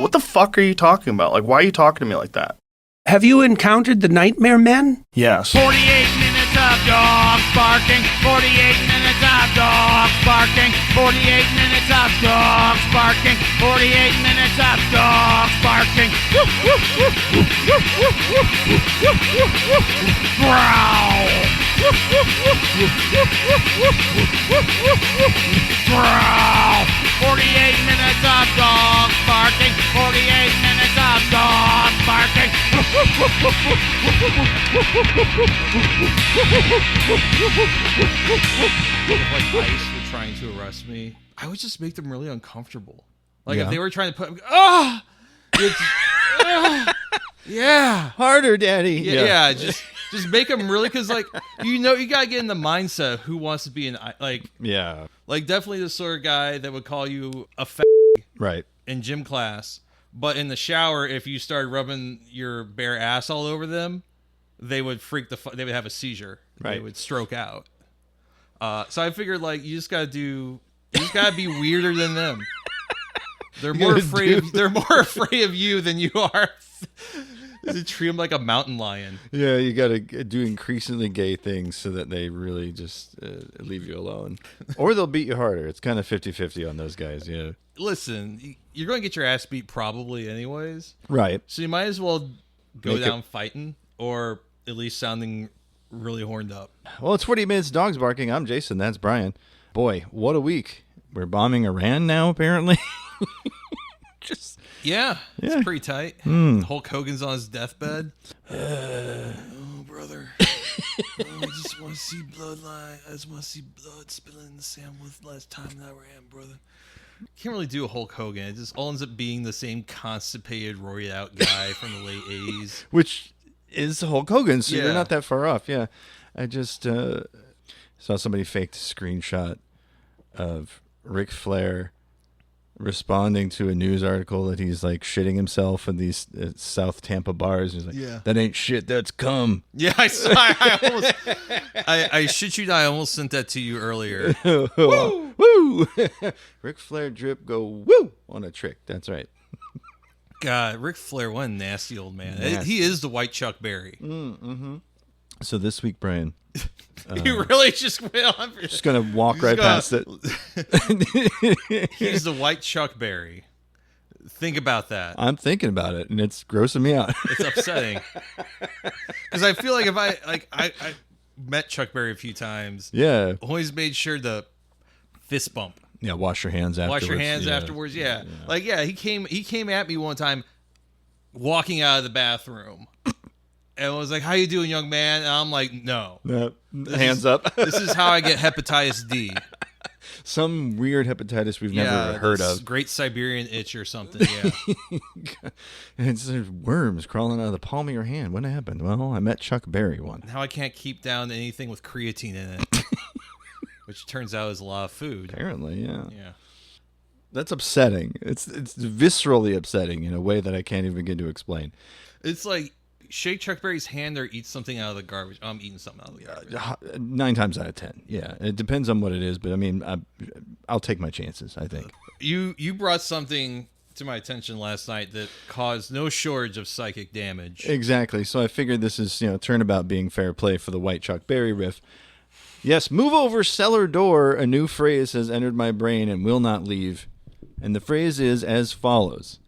What the fuck are you talking about? Like, why are you talking to me like that? Have you encountered the Nightmare Men? Yes. 48 minutes of dogs barking. 48 minutes of dogs barking. 48 minutes of dogs barking. 48 minutes of dogs barking. Growl. Growl. 48 minutes of dogs barking. 48 minutes of dogs barking. If like ICE were trying to arrest me, I would just make them really uncomfortable. Like if they were trying to put, yeah, Harder, Daddy. yeah, just make them really, because like you gotta get in the mindset of who wants to be in like definitely the sort of guy that would call you a Right. in gym class, but in the shower, if you started rubbing your bare ass all over them, they would they would have a seizure. Right. They would stroke out. So I figured like you just gotta be weirder than them. They're more afraid of you than you are. To treat them like a mountain lion. Yeah, you got to do increasingly gay things so that they really just leave you alone. Or they'll beat you harder. It's kind of 50-50 on those guys, yeah. Listen, you're going to get your ass beat probably anyways. Right. So you might as well go down fighting, or at least sounding really horned up. Well, it's 40 Minutes Dogs Barking. I'm Jason. That's Brian. Boy, what a week. We're bombing Iran now, apparently. Yeah, it's pretty tight. Hulk Hogan's on his deathbed. Oh, brother. I just want to see bloodline. I just want to see blood spilling in the sand with last time that we're in, brother. Can't really do a Hulk Hogan. It just all ends up being the same constipated, roided out guy from the late 80s. Which is Hulk Hogan, so Yeah. you're not that far off. Yeah. I just saw somebody faked a screenshot of Ric Flair responding to a news article that he's like shitting himself in these South Tampa bars. He's like, that ain't shit, that's cum. Yeah, I saw. I shit you not. I almost sent that to you earlier. Woo! Woo! Ric Flair drip go woo on a trick. That's right. God, Ric Flair, what a nasty old man. Nasty. He is the white Chuck Berry. So this week, Brian, You really just went on. just gonna walk right past it. He's the white Chuck Berry. Think about that. I'm thinking about it, and it's grossing me out. It's upsetting because I feel like if I met Chuck Berry a few times. Yeah. Always made sure to fist bump. Yeah, wash your hands afterwards. Wash your hands afterwards. Yeah. Like, yeah, he came at me one time walking out of the bathroom and was like, "How you doing, young man?" And I'm like, "No. Hands up. This is how I get hepatitis D." Some weird hepatitis we've never heard of. Great Siberian itch or something. Yeah. There's worms crawling out of the palm of your hand. What happened? Well, I met Chuck Berry once. Now I can't keep down anything with creatine in it, which turns out is a lot of food. Apparently, yeah. Yeah. That's upsetting. It's viscerally upsetting in a way that I can't even begin to explain. It's like shake Chuck Berry's hand or eat something out of the garbage. I'm eating something out of the garbage. 9 times out of 10. Yeah. It depends on what it is, but I mean, I'll take my chances, I think. You brought something to my attention last night that caused no shortage of psychic damage. Exactly. So I figured this is, turnabout being fair play for the white Chuck Berry riff. Yes, move over cellar door. A new phrase has entered my brain and will not leave. And the phrase is as follows.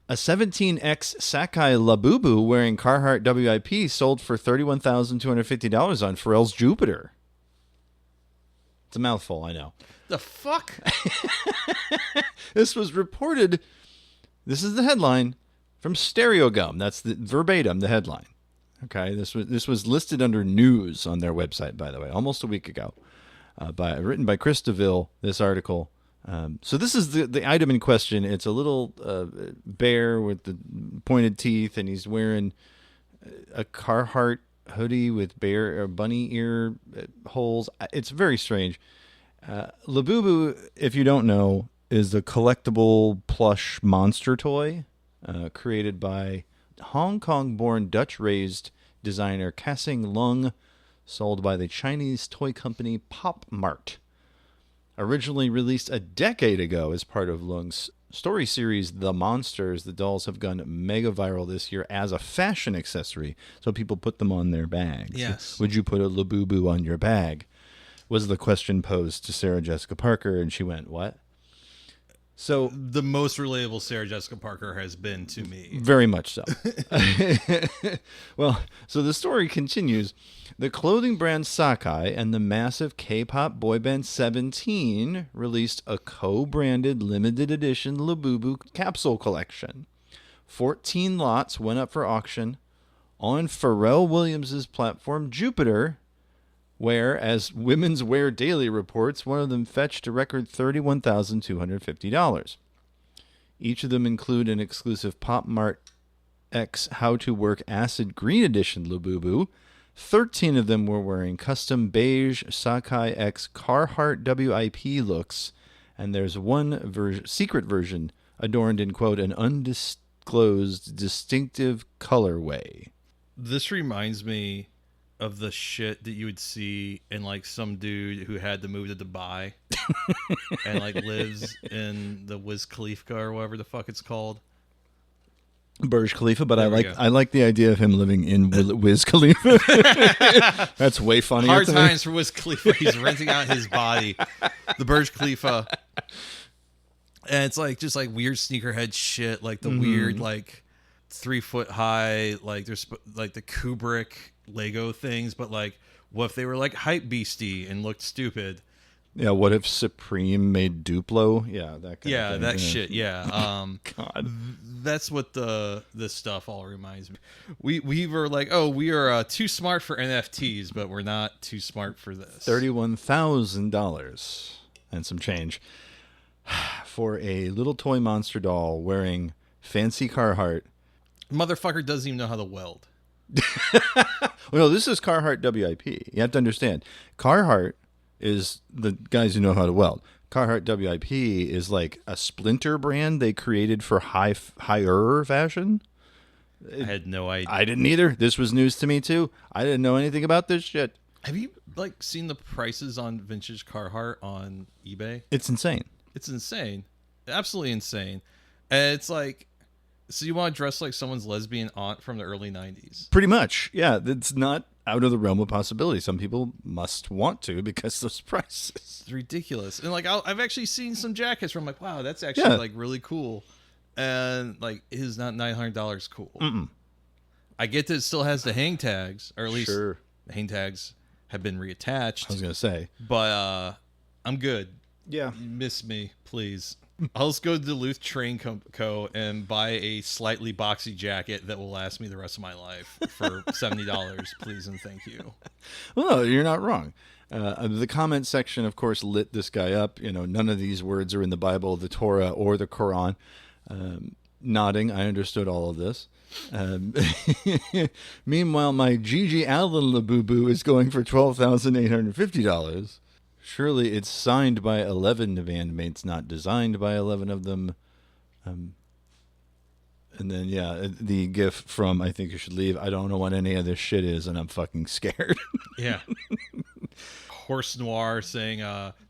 A 17X Sakai Labubu wearing Carhartt WIP sold for $31,250 on Pharrell's Jupiter. It's a mouthful, I know. The fuck? This was reported. This is the headline from Stereo Gum. That's the verbatim, the headline. Okay, this was listed under news on their website, by the way, almost a week ago. Written by Chris DeVille, this article. So this is the item in question. It's a little bear with the pointed teeth, and he's wearing a Carhartt hoodie with bunny ear holes. It's very strange. Labubu, if you don't know, is a collectible plush monster toy created by Hong Kong-born Dutch-raised designer Kassing Lung, sold by the Chinese toy company Pop Mart. Originally released a decade ago as part of Lung's story series The Monsters. The dolls have gone mega viral this year as a fashion accessory, so people put them on their bags. Yes. Would you put a Labubu on your bag? Was the question posed to Sarah Jessica Parker, and she went, what? So The most relatable Sarah Jessica Parker has been to me. very much so. Well, so the story continues. The clothing brand Sakai and the massive K-pop boy band 17 released a co-branded limited edition Labubu capsule collection. 14 lots went up for auction on Pharrell Williams' platform Jupiter, where, as Women's Wear Daily reports, one of them fetched a record $31,250. Each of them include an exclusive Pop Mart X How to Work Acid Green Edition Labubu. 13 of them were wearing custom beige Sakai X Carhartt WIP looks, and there's one secret version adorned in, quote, an undisclosed distinctive colorway. This reminds me of the shit that you would see in like some dude who had to move to Dubai and like lives in the Wiz Khalifa or whatever the fuck it's called. Burj Khalifa, but There we go. I like the idea of him living in Wiz Khalifa. That's way funnier. Hard to me. times for Wiz Khalifa. He's renting out his body, the Burj Khalifa, and it's like just like weird sneakerhead shit, like the weird like 3 foot high, like there's like the Kubrick Lego things, but like what if they were like hype beastie and looked stupid? Yeah, what if Supreme made Duplo? Yeah, that kind of thing. That shit. Yeah. God. That's what this stuff all reminds me. We were like, oh, we are too smart for NFTs, but we're not too smart for this. $31,000 and some change for a little toy monster doll wearing fancy Carhartt. Motherfucker doesn't even know how to weld. Well, no, this is Carhartt WIP. You have to understand, Carhartt is the guys who know how to weld. Carhartt WIP is like a splinter brand they created for higher fashion. I had no idea. I didn't either. This was news to me too. I didn't know anything about this shit. Have you like seen the prices on vintage Carhartt on eBay? It's insane. It's insane, absolutely insane. And it's like, so you want to dress like someone's lesbian aunt from the early 90s? Pretty much. Yeah, that's not out of the realm of possibility. Some people must want to because those prices. It's ridiculous. And like I've actually seen some jackets where I'm like, wow, that's actually like really cool. And like it is not $900 cool. Mm-mm. I get that it still has the hang tags, or at least Sure. the hang tags have been reattached. I was gonna say. But I'm good. Yeah. You miss me, please. I'll just go to Duluth Train Co. and buy a slightly boxy jacket that will last me the rest of my life for $70, please and thank you. Well, no, you're not wrong. The comment section, of course, lit this guy up. You know, none of these words are in the Bible, the Torah, or the Quran. Nodding, I understood all of this. Meanwhile, my Gigi Allen Labubu is going for $12,850. Surely it's signed by 11 bandmates, not designed by 11 of them. And then, yeah, the gif from I Think You Should Leave. I don't know what any of this shit is, and I'm fucking scared. Yeah. Horse Noir saying,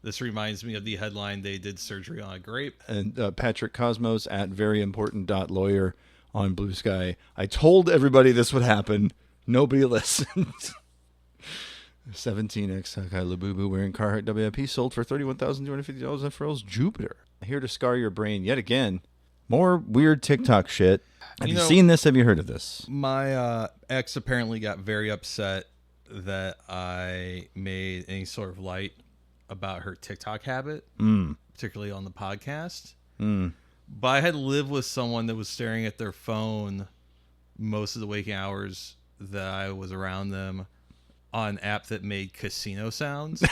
this reminds me of the headline, they did surgery on a grape. And Patrick Cosmos at veryimportant.lawyer on Blue Sky. I told everybody this would happen. Nobody listened. 17X Sakai Labubu wearing Carhartt WIP sold for $31,250 at Pharrell's Jupiter. Here to scar your brain yet again. More weird TikTok shit. Have you seen this? Have you heard of this? My ex apparently got very upset that I made any sort of light about her TikTok habit, particularly on the podcast. But I had lived with someone that was staring at their phone most of the waking hours that I was around them on an app that made casino sounds.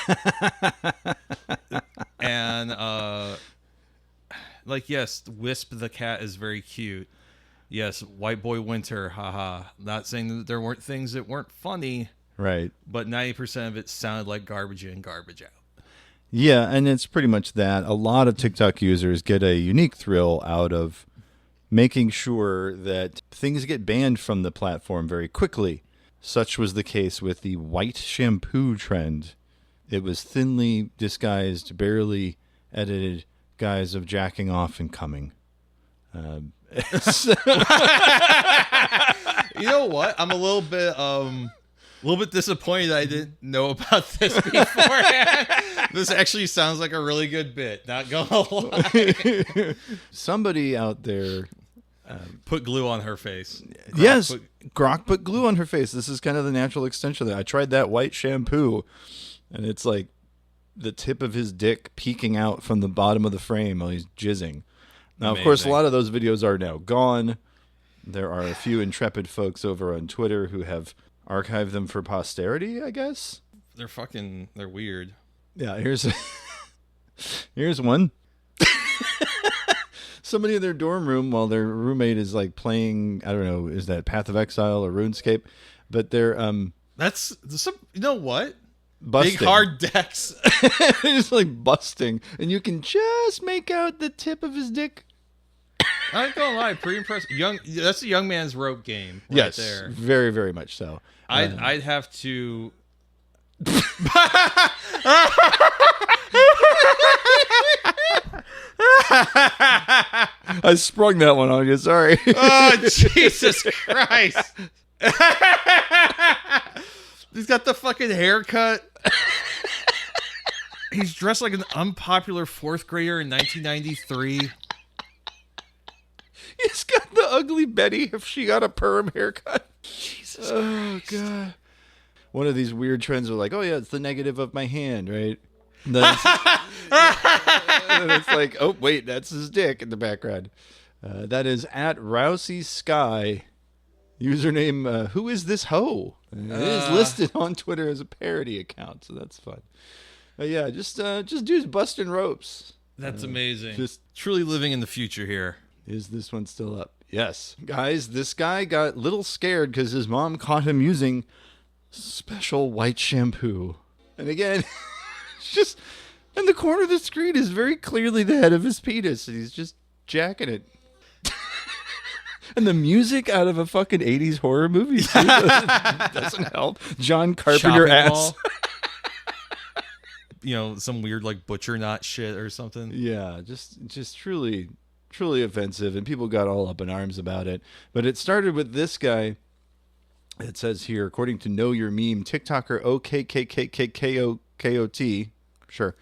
And like, yes, Wisp the cat is very cute. Yes, White Boy Winter, haha. Not saying that there weren't things that weren't funny, Right. but 90% of it sounded like garbage in, garbage out. Yeah, and it's pretty much that. A lot of TikTok users get a unique thrill out of making sure that things get banned from the platform very quickly. Such was the case with the white shampoo trend. It was thinly disguised, barely edited guise of jacking off and coming. You know what? I'm a little bit disappointed I didn't know about this beforehand. This actually sounds like a really good bit. Not gonna lie. Somebody out there. Put glue on her face. Grok put glue on her face. This is kind of the natural extension of that. I tried that white shampoo, and it's like the tip of his dick peeking out from the bottom of the frame while he's jizzing. Now, of course, a lot of those videos are now gone. There are a few intrepid folks over on Twitter who have archived them for posterity, I guess. They're weird. Yeah, here's one. Somebody in their dorm room while their roommate is like playing, I don't know, is that Path of Exile or RuneScape? But they're That's you know what? busting. Big hard decks. They're just like busting, and you can just make out the tip of his dick. I ain't gonna lie, pretty impressive. That's a young man's rope game. Right Yes, there. very, very much so. I'd have to. I sprung that one on you. Sorry. Oh, Jesus Christ. He's got the fucking haircut. He's dressed like an unpopular fourth grader in 1993. He's got the ugly Betty if she got a perm haircut. Jesus Christ. God. One of these weird trends are like, oh yeah, it's the negative of my hand, right? And then it's like, oh wait, that's his dick in the background. That is at Rousey Sky. Username, who is this hoe? It is listed on Twitter as a parody account, so that's fun. Yeah, just dudes busting ropes. That's amazing. Just truly living in the future here. Is this one still up? Yes. Guys, this guy got a little scared because his mom caught him using special white shampoo. And again, just in the corner of the screen is very clearly the head of his penis, and he's just jacking it. And the music out of a fucking 80s horror movie too doesn't help. John Carpenter Shopping ass. mall. You know, some weird like butcher knot shit or something. Yeah, just truly offensive, and people got all up in arms about it. But it started with this guy. It says here, according to Know Your Meme, TikToker OKKKKKOT, sure.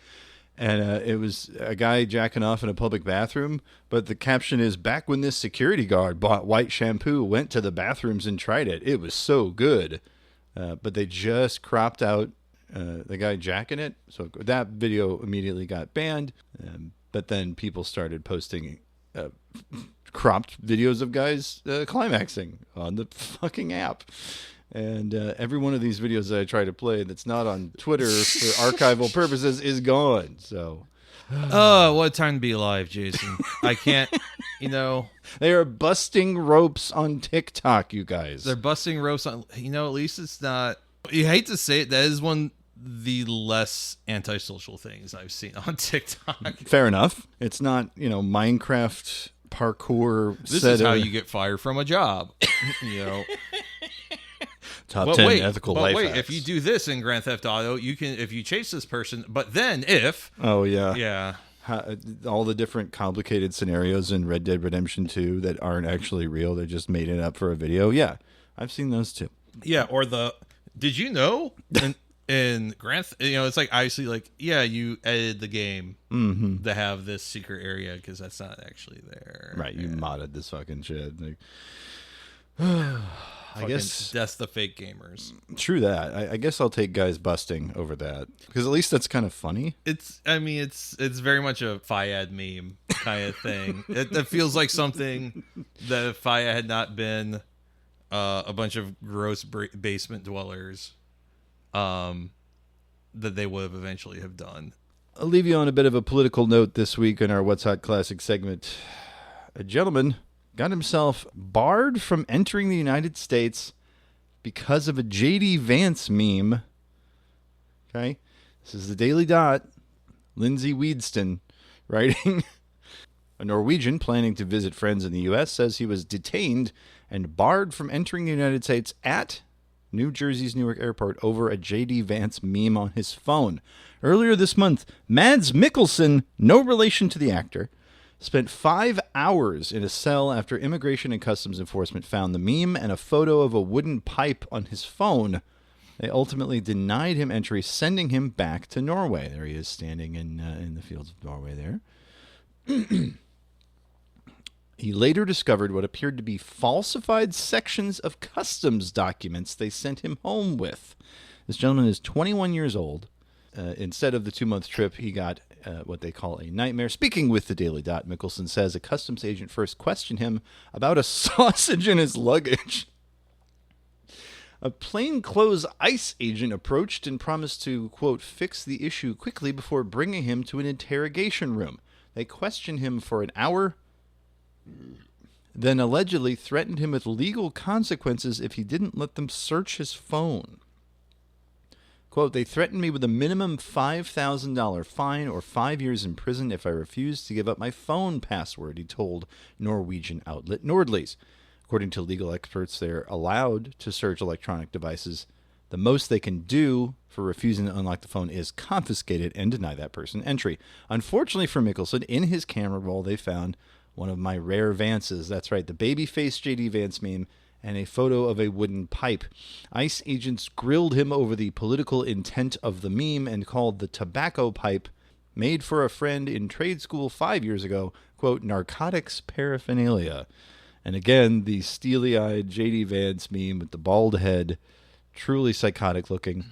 And it was a guy jacking off in a public bathroom, but the caption is, back when this security guard bought white shampoo, went to the bathrooms and tried it. It was so good. But they just cropped out the guy jacking it. So that video immediately got banned. But then people started posting cropped videos of guys climaxing on the fucking app. And every one of these videos that I try to play that's not on Twitter for archival purposes is gone. So, oh, what a time to be alive, Jason. I can't, They are busting ropes on TikTok, you guys. They're busting ropes on, at least it's not, you hate to say it, that is one of the less antisocial things I've seen on TikTok. Fair enough. It's not, Minecraft parkour. This is how you get fired from a job, Top 10 ethical life wait, hacks. if you do this in Grand Theft Auto, you can, if you chase this person, but then if... Oh, yeah. Yeah. All the different complicated scenarios in Red Dead Redemption 2 that aren't actually real. They're just made it up for a video. Yeah, I've seen those too. Yeah, or did you know... In Grand, it's like obviously like, yeah, you edited the game to have this secret area because that's not actually there. Right, you modded this fucking shit. Like, I guess that's the fake gamers. True that. I guess I'll take guys busting over that because at least that's kind of funny. It's very much a Fayad meme kind of thing. It feels like something that if Fayad had not been a bunch of gross basement dwellers, that they would have eventually have done. I'll leave you on a bit of a political note this week in our What's Hot Classic segment. A gentleman got himself barred from entering the United States because of a J.D. Vance meme. Okay? This is the Daily Dot. Lindsay Weedston writing. A Norwegian planning to visit friends in the U.S. says he was detained and barred from entering the United States at New Jersey's Newark Airport over a J.D. Vance meme on his phone. Earlier this month, Mads Mikkelsen, no relation to the actor, spent 5 hours in a cell after Immigration and Customs Enforcement found the meme and a photo of a wooden pipe on his phone. They ultimately denied him entry, sending him back to Norway. There he is, standing in the fields of Norway there. He later discovered what appeared to be falsified sections of customs documents they sent him home with. This gentleman is 21 years old. Instead of the 2-month trip, he got what they call a nightmare. Speaking with the Daily Dot, Mickelson says a customs agent first questioned him about a sausage in his luggage. A plainclothes ICE agent approached and promised to, quote, fix the issue quickly before bringing him to an interrogation room. They questioned him for an hour, then allegedly threatened him with legal consequences if he didn't let them search his phone. Quote, they threatened me with a minimum $5,000 fine or 5 years in prison if I refused to give up my phone password, he told Norwegian outlet Nordlys. According to legal experts, they're allowed to search electronic devices. The most they can do for refusing to unlock the phone is confiscate it and deny that person entry. Unfortunately for Mickelson, in his camera roll, they found one of my rare Vances. That's right, the baby-faced J.D. Vance meme and a photo of a wooden pipe. ICE agents grilled him over the political intent of the meme and called the tobacco pipe, made for a friend in trade school 5 years ago, quote, narcotics paraphernalia. And again, the steely-eyed J.D. Vance meme with the bald head, truly psychotic looking.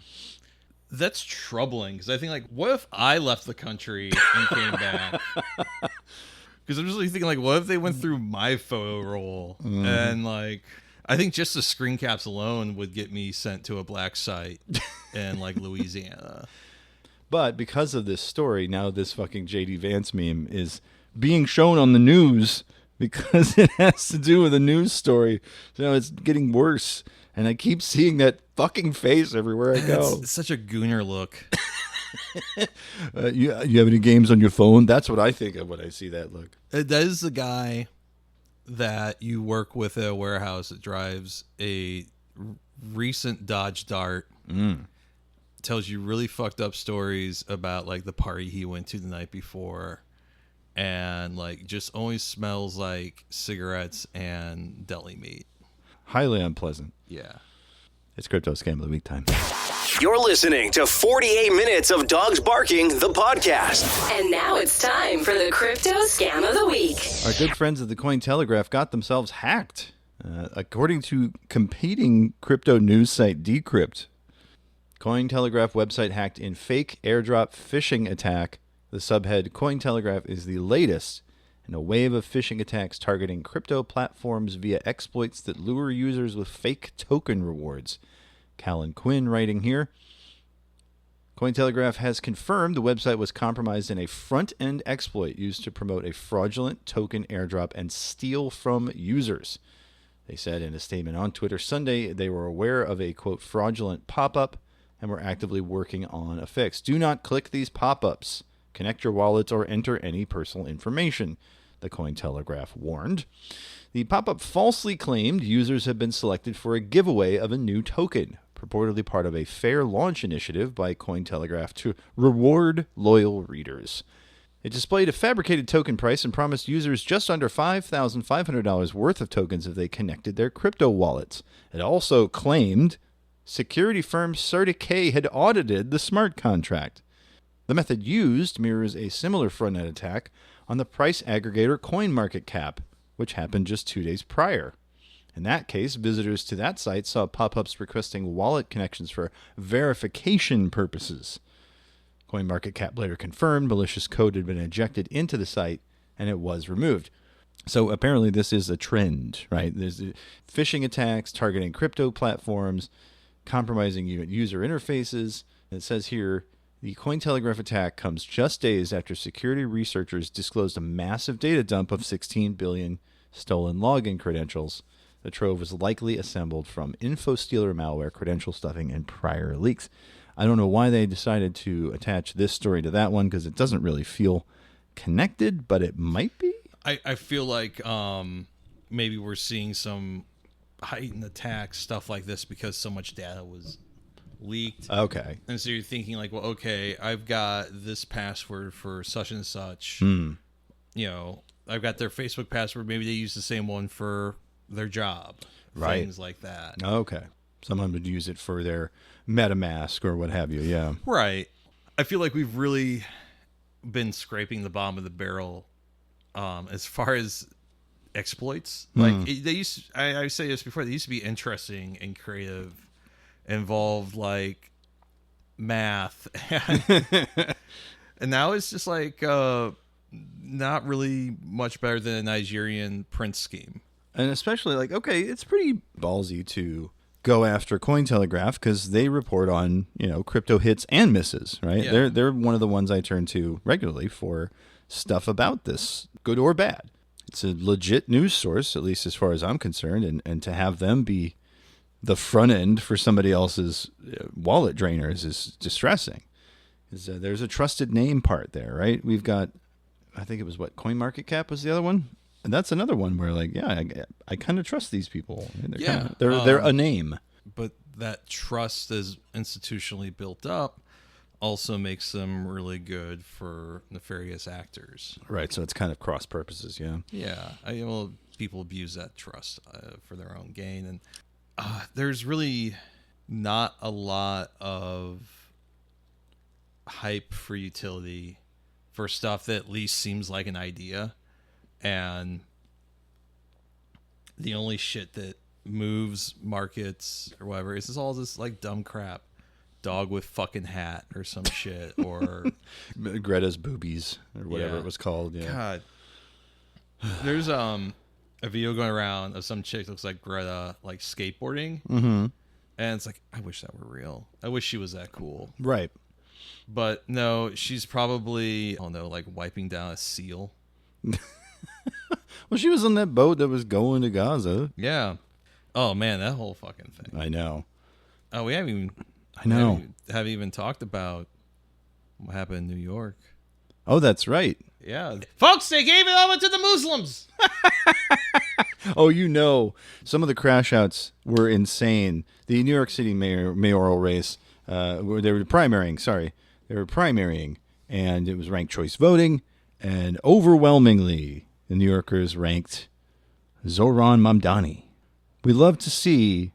That's troubling, because I think, like, what if I left the country and came back? Because I'm just like thinking, like, what if they went through my photo roll and, like, I think just the screen caps alone would get me sent to a black site in, like, Louisiana. But because of this story, now this fucking J.D. Vance meme is being shown on the news because it has to do with a news story. So it's getting worse. And I keep seeing that fucking face everywhere I go. It's such a gooner look. You have any games on your phone? That's what I think of when I see that look. That is the guy that you work with at a warehouse that drives a recent Dodge Dart. Tells you really fucked up stories about, like, the party he went to the night before. And, like, just always smells like cigarettes and deli meat. Highly unpleasant. Yeah. It's Crypto Scam of the Week time. You're listening to 48 Minutes of Dogs Barking, the podcast. And now it's time for the Crypto Scam of the Week. Our good friends at the Cointelegraph got themselves hacked. According to competing crypto news site Decrypt, Cointelegraph website hacked in fake airdrop phishing attack. The subhead, Cointelegraph is the latest in a wave of phishing attacks targeting crypto platforms via exploits that lure users with fake token rewards. Callan Quinn writing here. Cointelegraph has confirmed the website was compromised in a front-end exploit used to promote a fraudulent token airdrop and steal from users. They said in a statement on Twitter Sunday they were aware of a, quote, fraudulent pop-up and were actively working on a fix. Do not click these pop-ups. Connect your wallets or enter any personal information, the Cointelegraph warned. The pop-up falsely claimed users have been selected for a giveaway of a new token, purportedly part of a fair launch initiative by Cointelegraph to reward loyal readers. It displayed a fabricated token price and promised users just under $5,500 worth of tokens if they connected their crypto wallets. It also claimed security firm Certic had audited the smart contract. The method used mirrors a similar front-end attack on the price aggregator CoinMarketCap, which happened just 2 days prior. In that case, visitors to that site saw pop-ups requesting wallet connections for verification purposes. CoinMarketCap later confirmed malicious code had been injected into the site, and it was removed. So apparently this is a trend, right? There's phishing attacks targeting crypto platforms, compromising user interfaces. It says here, the Cointelegraph attack comes just days after security researchers disclosed a massive data dump of 16 billion stolen login credentials. The trove was likely assembled from InfoStealer malware, credential stuffing, and prior leaks. I don't know why they decided to attach this story to that one because it doesn't really feel connected, but it might be. I feel like maybe we're seeing some heightened attacks, stuff like this, because so much data was leaked. Okay. And so you're thinking, like, well, okay, I've got this password for such and such. You know, I've got their Facebook password. Maybe they use the same one for their job. Right. Things like that. Okay. Someone would use it for their MetaMask or what have you. Yeah. Right. I feel like we've really been scraping the bottom of the barrel as far as exploits. Like they used I say this before, they used to be interesting and creative, involved like math and now it's just like not really much better than a Nigerian Prince scheme. And especially like, okay, it's pretty ballsy to go after Cointelegraph because they report on, crypto hits and misses, right? Yeah. They're one of the ones I turn to regularly for stuff about this, good or bad. It's a legit news source, at least as far as I'm concerned, and to have them be the front end for somebody else's wallet drainers is distressing. There's a trusted name part there, right? We've got, I think it was CoinMarketCap was the other one. And that's another one where, like, yeah, I kind of trust these people. They're a name. But that trust is institutionally built up also makes them really good for nefarious actors. Right, so it's kind of cross purposes, yeah. Yeah, people abuse that trust for their own gain. And there's really not a lot of hype for utility for stuff that at least seems like an idea. And the only shit that moves markets or whatever is all this like dumb crap, dog with fucking hat or some shit, or Greta's boobies or whatever Yeah. it was called. Yeah. God. There's a video going around of some chick looks like Greta like skateboarding, and it's like, I wish that were real. I wish she was that cool. Right. But no, she's probably like wiping down a seal. Well, she was on that boat that was going to Gaza. Yeah. Oh man, that whole fucking thing. I know. Oh, we haven't even. I know. Haven't even talked about what happened in New York. Oh, that's right. Yeah, folks, they gave it over to the Muslims. Oh, some of the crash outs were insane. The New York City mayoral race, where they were primarying, and it was ranked choice voting, and overwhelmingly, the New Yorkers ranked Zohran Mamdani. We love to see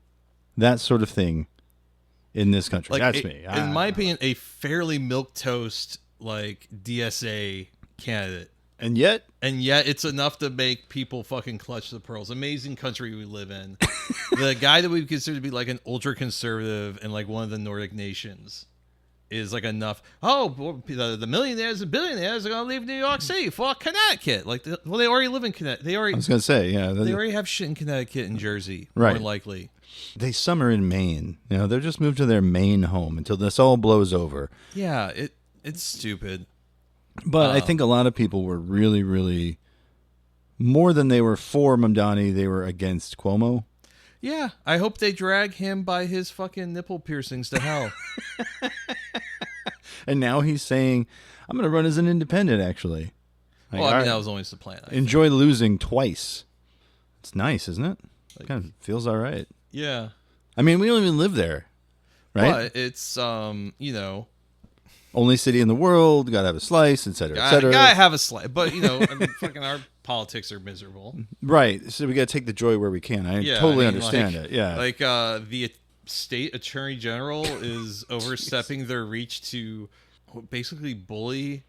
that sort of thing in this country. That's me. In my opinion, a fairly milquetoast like DSA candidate. And yet, it's enough to make people fucking clutch the pearls. Amazing country we live in. The guy that we consider to be like an ultra conservative in like one of the Nordic nations is like enough. Oh, the millionaires and billionaires are gonna leave New York City for Connecticut. Like, they already live in Connecticut. I was gonna say, yeah, They already have shit in Connecticut and Jersey, Right. more likely. They summer in Maine. They're just moved to their Maine home until this all blows over. Yeah, it's stupid. But I think a lot of people were really, really, more than they were for Mamdani, they were against Cuomo. Yeah, I hope they drag him by his fucking nipple piercings to hell. And now he's saying, I'm going to run as an independent, actually. Like, Well, I mean, all right, that was always the plan. I think. enjoy losing twice. It's nice, isn't it? Like- Kind of feels all right. Yeah. I mean, we don't even live there, right? But it's, Only city in the world, got to have a slice, et cetera, et cetera. gotta have a slight. But, I mean, fucking our politics are miserable. Right. So we got to take the joy where we can. I Yeah, totally I mean, understand like- it. Yeah. Like, the state attorney general is overstepping their reach to basically bully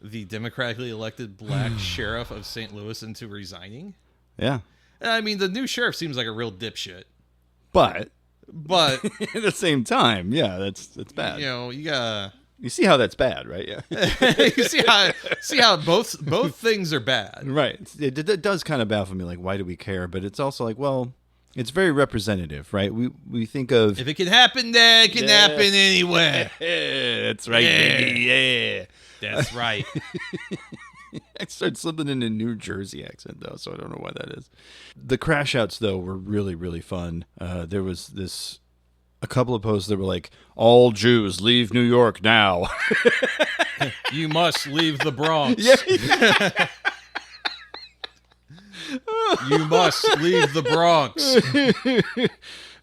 the democratically elected black sheriff of St. Louis into resigning. yeah. And, I mean, the new sheriff seems like a real dipshit. But But, at the same time, yeah, that's bad. you gotta... You see how that's bad, right? Yeah. you see how both things are bad. Right. It does kind of baffle me, like, why do we care? But it's also like, well, it's very representative, right? We think of... If it can happen there, it can happen anywhere. That's right, baby. Yeah. That's right. I started slipping in a New Jersey accent, though, so I don't know why that is. The crash outs, though, were really, really fun. There was a couple of posts that were like, all Jews leave New York now. You must leave the Bronx. Yeah. You must leave the Bronx.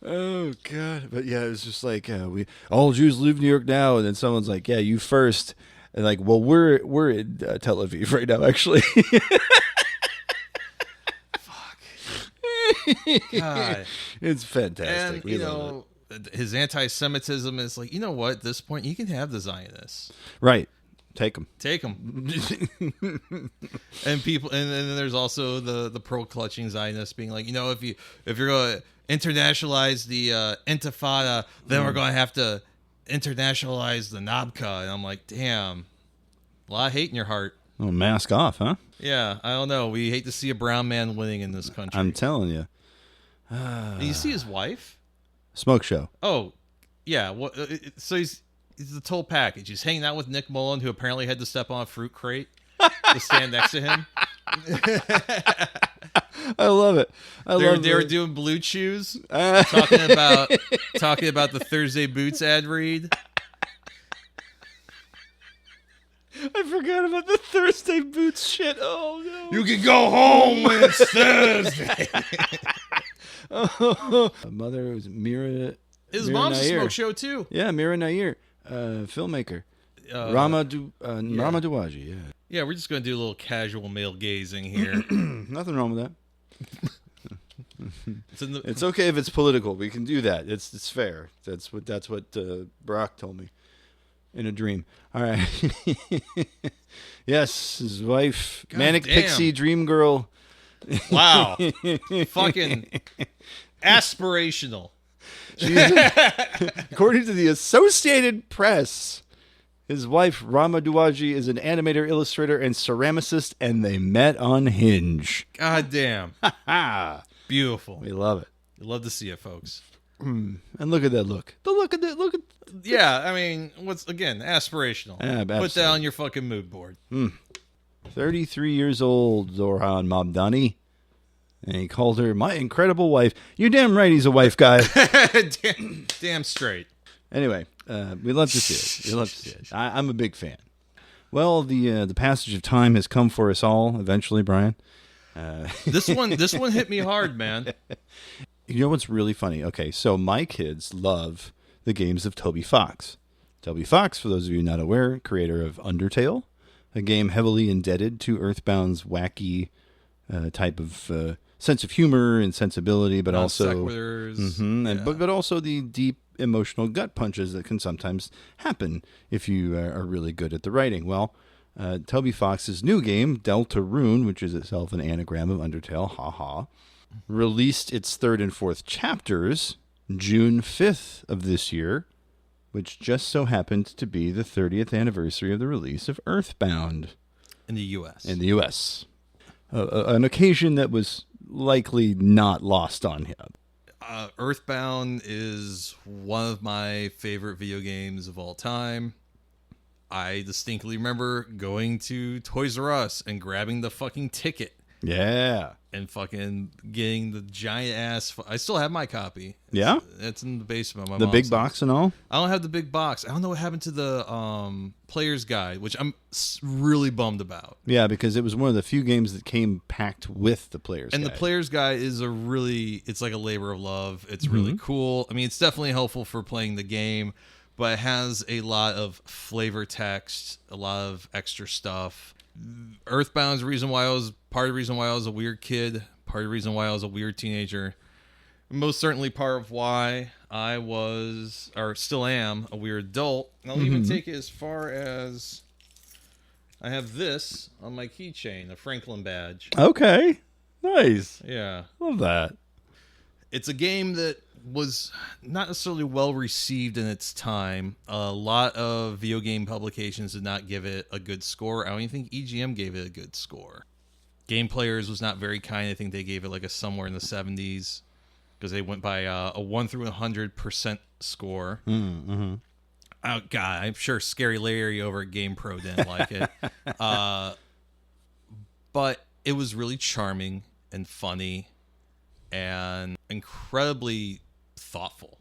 Oh God! But yeah, it was just like we all Jews leave New York now, and then someone's like, "Yeah, you first." And like, well, we're in Tel Aviv right now, actually. God. It's fantastic. And, We you love know, his anti-Semitism is like, you know what? At this point, you can have the Zionists. it. Right. Take them. Take them. And people, and then there's also the pearl-clutching Zionists being like, you know, if you're going to internationalize the Intifada, then we're going to have to internationalize the Nabka. And I'm like, damn, a lot of hate in your heart. Oh, mask off, huh? Yeah, I don't know. We hate to see a brown man winning in this country. I'm telling you. And you see his wife? Smoke show. Oh, yeah. Well, so he's the total package. He's hanging out with Nick Mullen, who apparently had to step on a fruit crate to stand next to him. I love it. They were doing Blue Chews, talking about the Thursday Boots ad read. I forgot about the Thursday boots shit. Oh, no. You can go home when it's Thursday. Mother was Mira. His Mira mom's a Nair. smoke show too. Yeah, Mira Nair, filmmaker. Rama Duwaji, yeah. Yeah, we're just gonna do a little casual male gazing here. Nothing wrong with that. It's, It's okay if it's political. We can do that. It's fair. That's what Barack told me in a dream. All right. Yes, his wife, God manic damn. pixie dream girl. Wow. Fucking aspirational. According to the Associated Press, his wife Rama Duwaji is an animator, illustrator, and ceramicist, and they met on Hinge. God damn. Ah, Beautiful. we love it. You love to see it, folks. And look at that look. Look at Yeah, I mean, what's again aspirational? Yeah, Put that absolutely. on your fucking mood board. 33 years old, Zorhan Mabdani. And he called her my incredible wife. You're damn right he's a wife guy. Damn straight. Anyway, we love to see it. We love to see it. I'm a big fan. Well, the passage of time has come for us all eventually, Brian. This one hit me hard, man. You know what's really funny? Okay, so my kids love the games of Toby Fox. Toby Fox, for those of you not aware, creator of Undertale, a game heavily indebted to Earthbound's wacky type of sense of humor and sensibility, but also sequiturs. but also the deep emotional gut punches that can sometimes happen if you are really good at the writing. Well, Toby Fox's new game, Deltarune, which is itself an anagram of Undertale, haha, released its third and fourth chapters June 5th of this year, which just so happened to be the 30th anniversary of the release of Earthbound In the U.S. in the U.S. An occasion that was likely not lost on him. Earthbound is one of my favorite video games of all time. I distinctly remember going to Toys R Us and grabbing the fucking ticket Yeah. and fucking getting the giant ass. I still have my copy. Yeah? It's in the basement. Of my The mom's big house. box and all? I don't have the big box. I don't know what happened to the player's guide, which I'm really bummed about. Yeah, because it was one of the few games that came packed with the player's And guide. the player's guide is it's like a labor of love. It's really cool. I mean, it's definitely helpful for playing the game, but it has a lot of flavor text, a lot of extra stuff. Earthbound's part of the reason why I was a weird kid, part of the reason why I was a weird teenager. Most certainly part of why I was, or still am, a weird adult. And I'll even take it as far as I have this on my keychain, a Franklin badge. Okay. Nice. Yeah. Love that. It's a game that was not necessarily well received in its time. A lot of video game publications did not give it a good score. I don't even think EGM gave it a good score. Game Players was not very kind. I think they gave it like a somewhere in the 70s because they went by a 1 through 100% score. Oh, God, I'm sure Scary Larry over at GamePro didn't like it. But it was really charming and funny and incredibly thoughtful.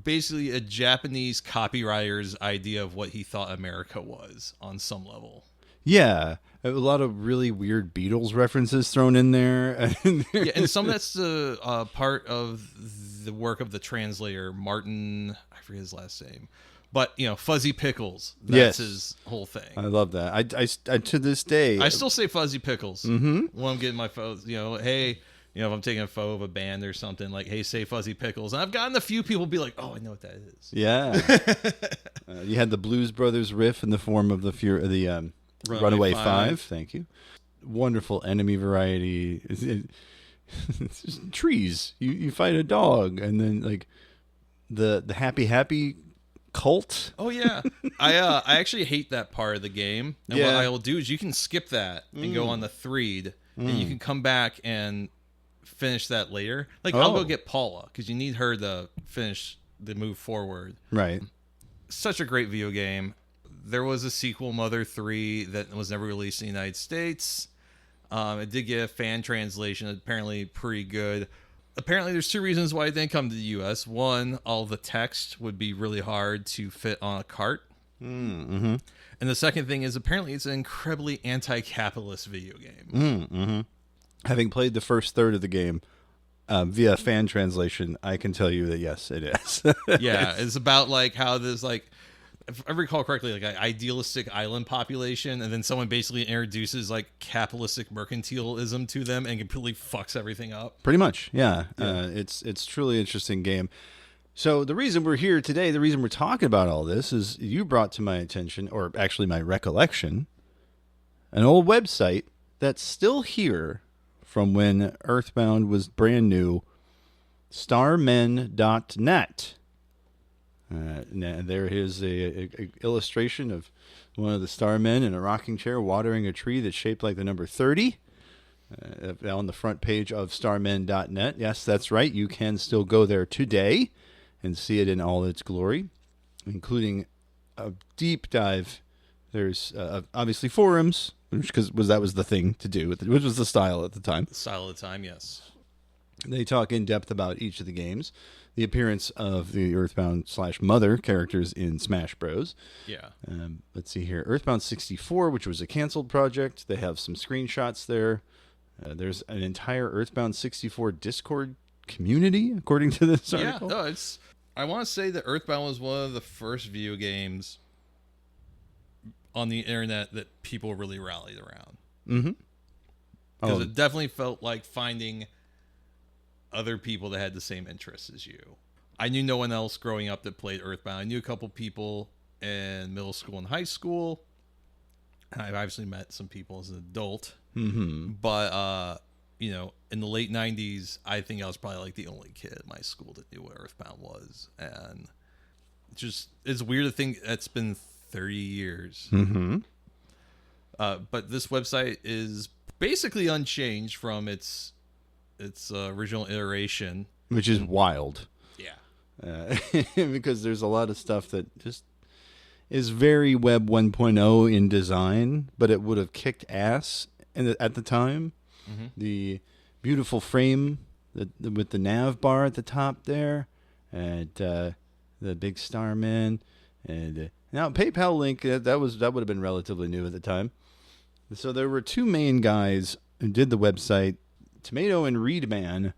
Basically, a Japanese copywriter's idea of what he thought America was on some level. Yeah. A lot of really weird Beatles references thrown in there. Yeah, and some of that's the part of the work of the translator, Martin, I forget his last name. But, Fuzzy Pickles, that's Yes. his whole thing. I love that. I to this day. I still say Fuzzy Pickles when I'm getting my photos. Hey, You know, if I'm taking a photo of a band or something, like, hey, say Fuzzy Pickles. And I've gotten a few people be like, oh, I know what that is. Yeah. You had the Blues Brothers riff in the form of the Runaway Five. Thank you. Wonderful enemy variety. It's just trees. You fight a dog, and then like the happy cult. Oh yeah, I actually hate that part of the game. And what I will do is you can skip that and go on the threed, and you can come back and finish that later. Like I'll go get Paula because you need her to finish the move forward. Right. Such a great video game. There was a sequel, Mother 3, that was never released in the United States. It did get a fan translation, apparently pretty good. Apparently, there's 2 reasons why it didn't come to the U.S. One, all the text would be really hard to fit on a cart. Mm-hmm. And the second thing is apparently it's an incredibly anti-capitalist video game. Mm-hmm. Having played the first third of the game via fan translation, I can tell you that yes, it is. Yeah, it's about like how there's like, if I recall correctly, like an idealistic island population, and then someone basically introduces like capitalistic mercantilism to them and completely fucks everything up. Pretty much, yeah. It's truly an interesting game. So the reason we're here today, the reason we're talking about all this is you brought to my attention, or actually my recollection, an old website that's still here from when Earthbound was brand new, starmen.net. There is a illustration of one of the starmen in a rocking chair watering a tree that's shaped like the number 30 on the front page of starmen.net. Yes, that's right. You can still go there today and see it in all its glory, including a deep dive. There's obviously forums, because that was the thing to do, which was the style at the time. The style of the time, yes. They talk in depth about each of the games, the appearance of the Earthbound/Mother characters in Smash Bros. Yeah. Let's see here. Earthbound 64, which was a canceled project. They have some screenshots there. There's an entire Earthbound 64 Discord community, according to this article. Yeah, no, I want to say that Earthbound was one of the first video games on the internet that people really rallied around. Mm-hmm. Because it definitely felt like finding other people that had the same interests as you. I knew no one else growing up that played Earthbound. I knew a couple people in middle school and high school. And I've obviously met some people as an adult. Mm-hmm. But, you know, in the late 90s, I think I was probably like the only kid at my school that knew what Earthbound was. And it's weird to think that's been 30 years. Mm-hmm. But this website is basically unchanged from its original iteration, Which is wild. Yeah. Because there's a lot of stuff that just is very Web 1.0 in design, but it would have kicked ass at the time. Mm-hmm. The beautiful frame with the nav bar at the top there, and the big starman, and now PayPal link that would have been relatively new at the time. So there were 2 main guys who did the website. Tomato and Reedman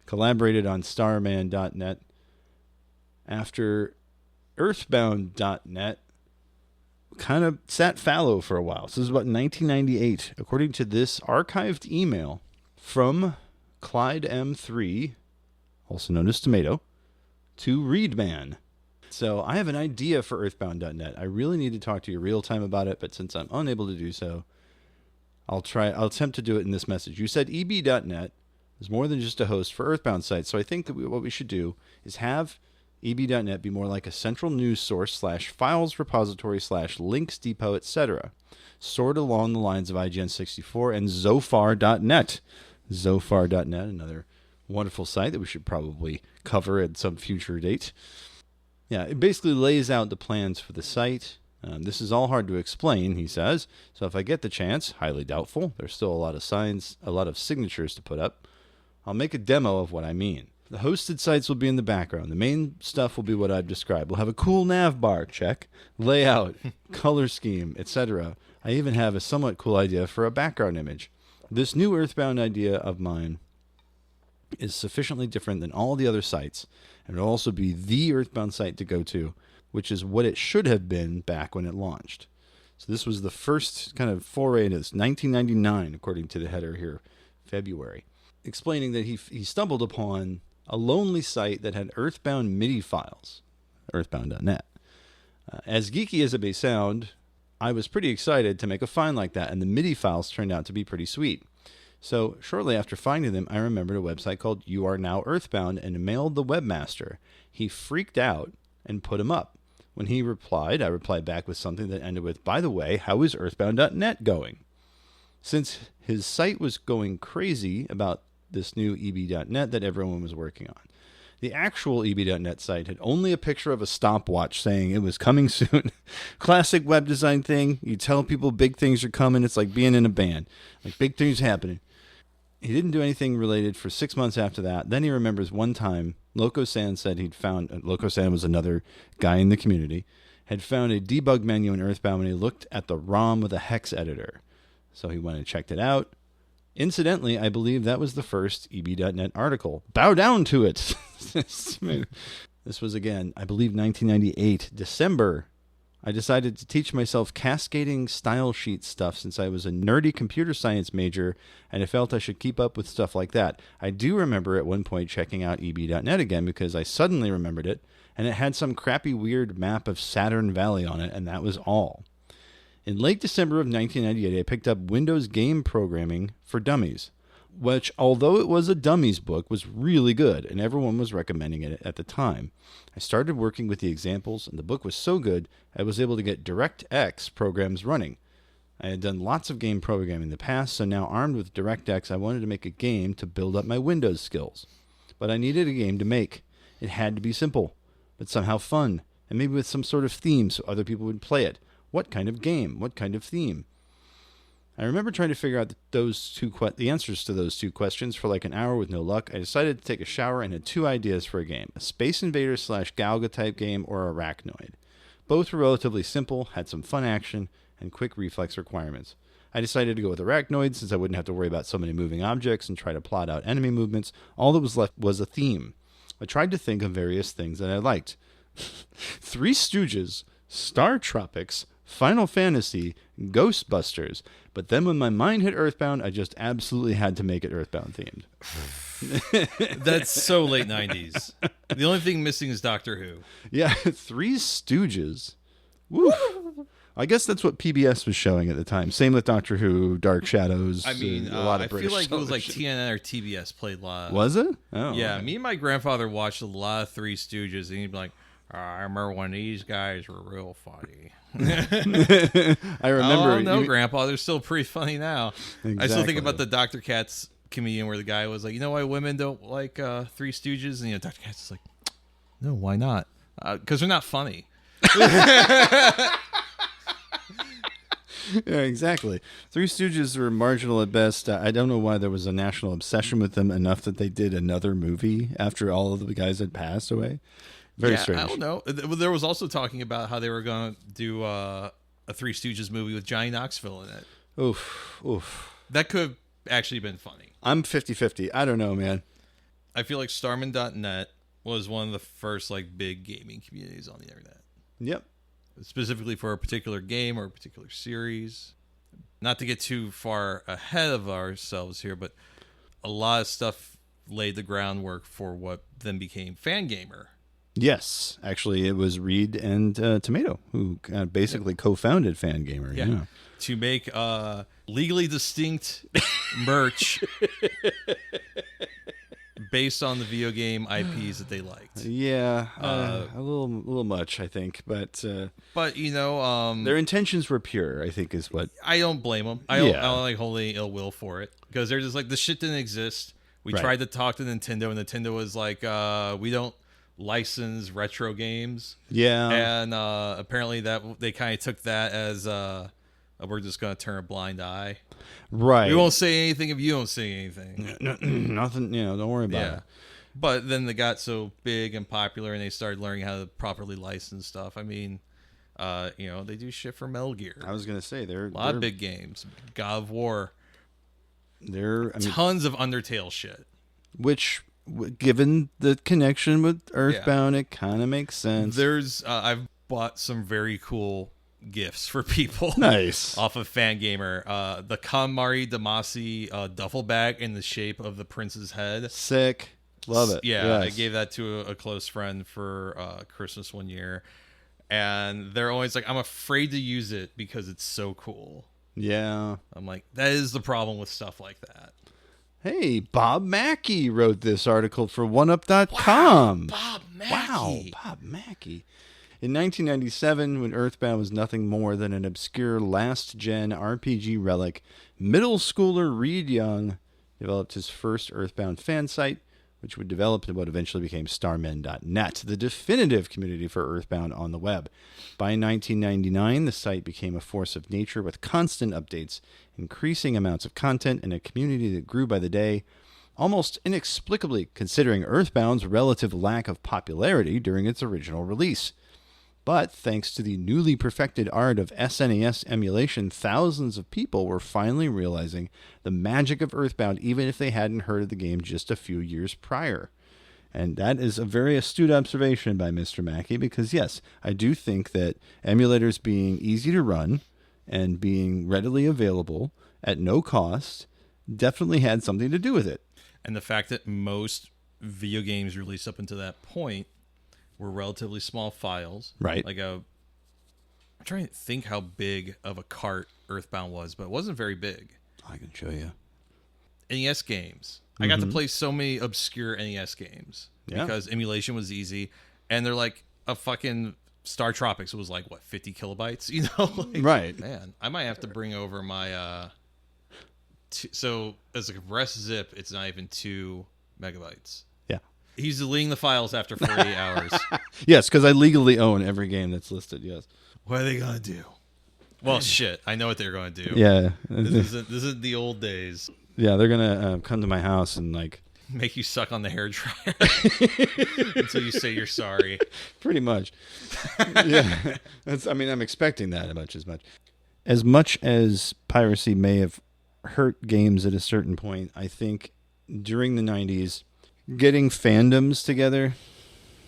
collaborated on starman.net after earthbound.net kind of sat fallow for a while. So this is about 1998, according to this archived email from Clyde M3, also known as Tomato, to Reedman. So I have an idea for earthbound.net. I really need to talk to you real time about it, but since I'm unable to do so, I'll attempt to do it in this message. You said eb.net is more than just a host for Earthbound sites, so I think that what we should do is have eb.net be more like a central news source / files repository / links depot, etc., sort along the lines of IGN64 and Zophar.net. Zophar.net, another wonderful site that we should probably cover at some future date. Yeah, it basically lays out the plans for the site. This is all hard to explain, he says, so if I get the chance, highly doubtful, there's still a lot of signatures to put up, I'll make a demo of what I mean. The hosted sites will be in the background. The main stuff will be what I've described. We'll have a cool nav bar, check, layout, color scheme, etc. I even have a somewhat cool idea for a background image. This new Earthbound idea of mine is sufficiently different than all the other sites, and it'll also be the Earthbound site to go to, which is what it should have been back when it launched. So this was the first kind of foray into this, 1999, according to the header here, February. explaining that he stumbled upon a lonely site that had Earthbound MIDI files, earthbound.net. As geeky as it may sound, I was pretty excited to make a find like that, and the MIDI files turned out to be pretty sweet. So shortly after finding them, I remembered a website called You Are Now Earthbound and mailed the webmaster. He freaked out and put them up. When he replied, I replied back with something that ended with, by the way, how is earthbound.net going? Since his site was going crazy about this new eb.net that everyone was working on. The actual eb.net site had only a picture of a stopwatch saying it was coming soon. Classic web design thing. You tell people big things are coming. It's like being in a band. Like big things happening. He didn't do anything related for 6 months after that. Then he remembers one time, Loco San said he'd found, Loco San was another guy in the community, had found a debug menu in Earthbound when he looked at the ROM with a hex editor. So he went and checked it out. Incidentally, I believe that was the first eb.net article. Bow down to it. This was, again, I believe 1998, December. I decided to teach myself cascading style sheet stuff since I was a nerdy computer science major, and I felt I should keep up with stuff like that. I do remember at one point checking out eb.net again because I suddenly remembered it, and it had some crappy weird map of Saturn Valley on it, and that was all. In late December of 1998, I picked up Windows Game Programming for Dummies, which, although it was a dummies book, was really good, and everyone was recommending it at the time. I started working with the examples, and the book was so good, I was able to get DirectX programs running. I had done lots of game programming in the past, so now armed with DirectX, I wanted to make a game to build up my Windows skills. But I needed a game to make. It had to be simple, but somehow fun, and maybe with some sort of theme so other people would play it. What kind of game? What kind of theme? I remember trying to figure out the answers to those two questions for like an hour with no luck. I decided to take a shower and had two ideas for a game: a Space Invaders / Galga type game or Arachnoid. Both were relatively simple, had some fun action, and quick reflex requirements. I decided to go with Arachnoid since I wouldn't have to worry about so many moving objects and try to plot out enemy movements. All that was left was a theme. I tried to think of various things that I liked. Three Stooges, Star Tropics, Final Fantasy, Ghostbusters. But then when my mind hit Earthbound, I just absolutely had to make it Earthbound themed. That's so late 90s. The only thing missing is Doctor Who. Yeah, Three Stooges. Woo! I guess that's what PBS was showing at the time. Same with Doctor Who, Dark Shadows. I mean, a lot of I British feel like it was like television. TNN or TBS played live. Was it? Oh, Yeah, okay. me and my grandfather watched a lot of Three Stooges, and he'd be like, I remember when these guys were real funny. I remember. Oh, no, Grandpa, they're still pretty funny now. I still Exactly. think about the Dr. Katz comedian where the guy was like, you know why women don't like Three Stooges? And Dr. Katz is like, no, why not? Because they're not funny. Yeah, exactly. Three Stooges were marginal at best. I don't know why there was a national obsession with them enough that they did another movie after all of the guys had passed away. Very strange. I don't know. There was also talking about how they were going to do a Three Stooges movie with Johnny Knoxville in it. Oof. That could have actually been funny. I'm 50-50. I don't know, man. I feel like Starman.net was one of the first like big gaming communities on the internet. Yep. Specifically for a particular game or a particular series. Not to get too far ahead of ourselves here, but a lot of stuff laid the groundwork for what then became Fangamer. Yes. Actually, it was Reed and Tomato who basically co-founded Fangamer. Yeah. To make legally distinct merch based on the video game IPs that they liked. Yeah. A little much, I think. But you know, their intentions were pure, I think is what... I don't blame them. I don't like holding ill will for it. Because they're just like, this shit didn't exist. We tried to talk to Nintendo, and Nintendo was like, we don't license retro games. Yeah. And apparently that they kind of took that as we're just going to turn a blind eye. Right. We won't say anything if you don't say anything. Nothing, don't worry about it. But then they got so big and popular, and they started learning how to properly license stuff. I mean, they do shit for Metal Gear. I was going to say, a lot of big games. God of War. Tons of Undertale shit. Which, given the connection with Earthbound, it kind of makes sense. I've bought some very cool gifts for people. Nice. Off of Fangamer. The KonMari Damacy duffel bag in the shape of the prince's head. Sick. Love it. Yeah, Yes. I gave that to a close friend for Christmas one year. And they're always like, I'm afraid to use it because it's so cool. Yeah. I'm like, that is the problem with stuff like that. Hey, Bob Mackey wrote this article for OneUp.com. Bob Mackey. Wow, Bob Mackey. In 1997, when Earthbound was nothing more than an obscure last-gen RPG relic, middle schooler Reed Young developed his first Earthbound fan site, which would develop into what eventually became Starmen.net, the definitive community for Earthbound on the web. By 1999, the site became a force of nature with constant updates, increasing amounts of content, and a community that grew by the day, almost inexplicably considering Earthbound's relative lack of popularity during its original release. But thanks to the newly perfected art of SNES emulation, thousands of people were finally realizing the magic of Earthbound, even if they hadn't heard of the game just a few years prior. And that is a very astute observation by Mr. Mackey, because yes, I do think that emulators being easy to run and being readily available at no cost definitely had something to do with it. And the fact that most video games released up until that point were relatively small files. Right. Like I'm trying to think how big of a cart Earthbound was, but it wasn't very big. I can show you. NES games. I got to play so many obscure NES games because emulation was easy. And they're like a fucking Star Tropics was like, what, 50 kilobytes? You know? Like, right. Man, I might have to bring over my... so as a compressed zip, it's not even 2 megabytes. Yeah. He's deleting the files after 48 hours. Yes, because I legally own every game that's listed, yes. What are they going to do? Well, shit. I know what they're going to do. Yeah. This isn't the old days. Yeah, they're going to come to my house and, like... Make you suck on the hairdryer until you say you're sorry. Pretty much. Yeah. I'm expecting that as much. As much as piracy may have hurt games at a certain point, I think during the 90s, getting fandoms together,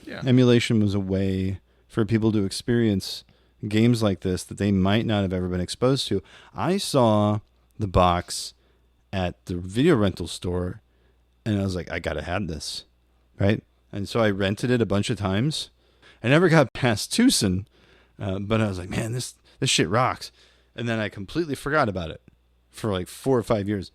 emulation was a way for people to experience games like this that they might not have ever been exposed to. I saw the box at the video rental store, and I was like, I gotta have this, right? And so I rented it a bunch of times. I never got past Tucson, but I was like, man, this shit rocks. And then I completely forgot about it for like 4 or 5 years.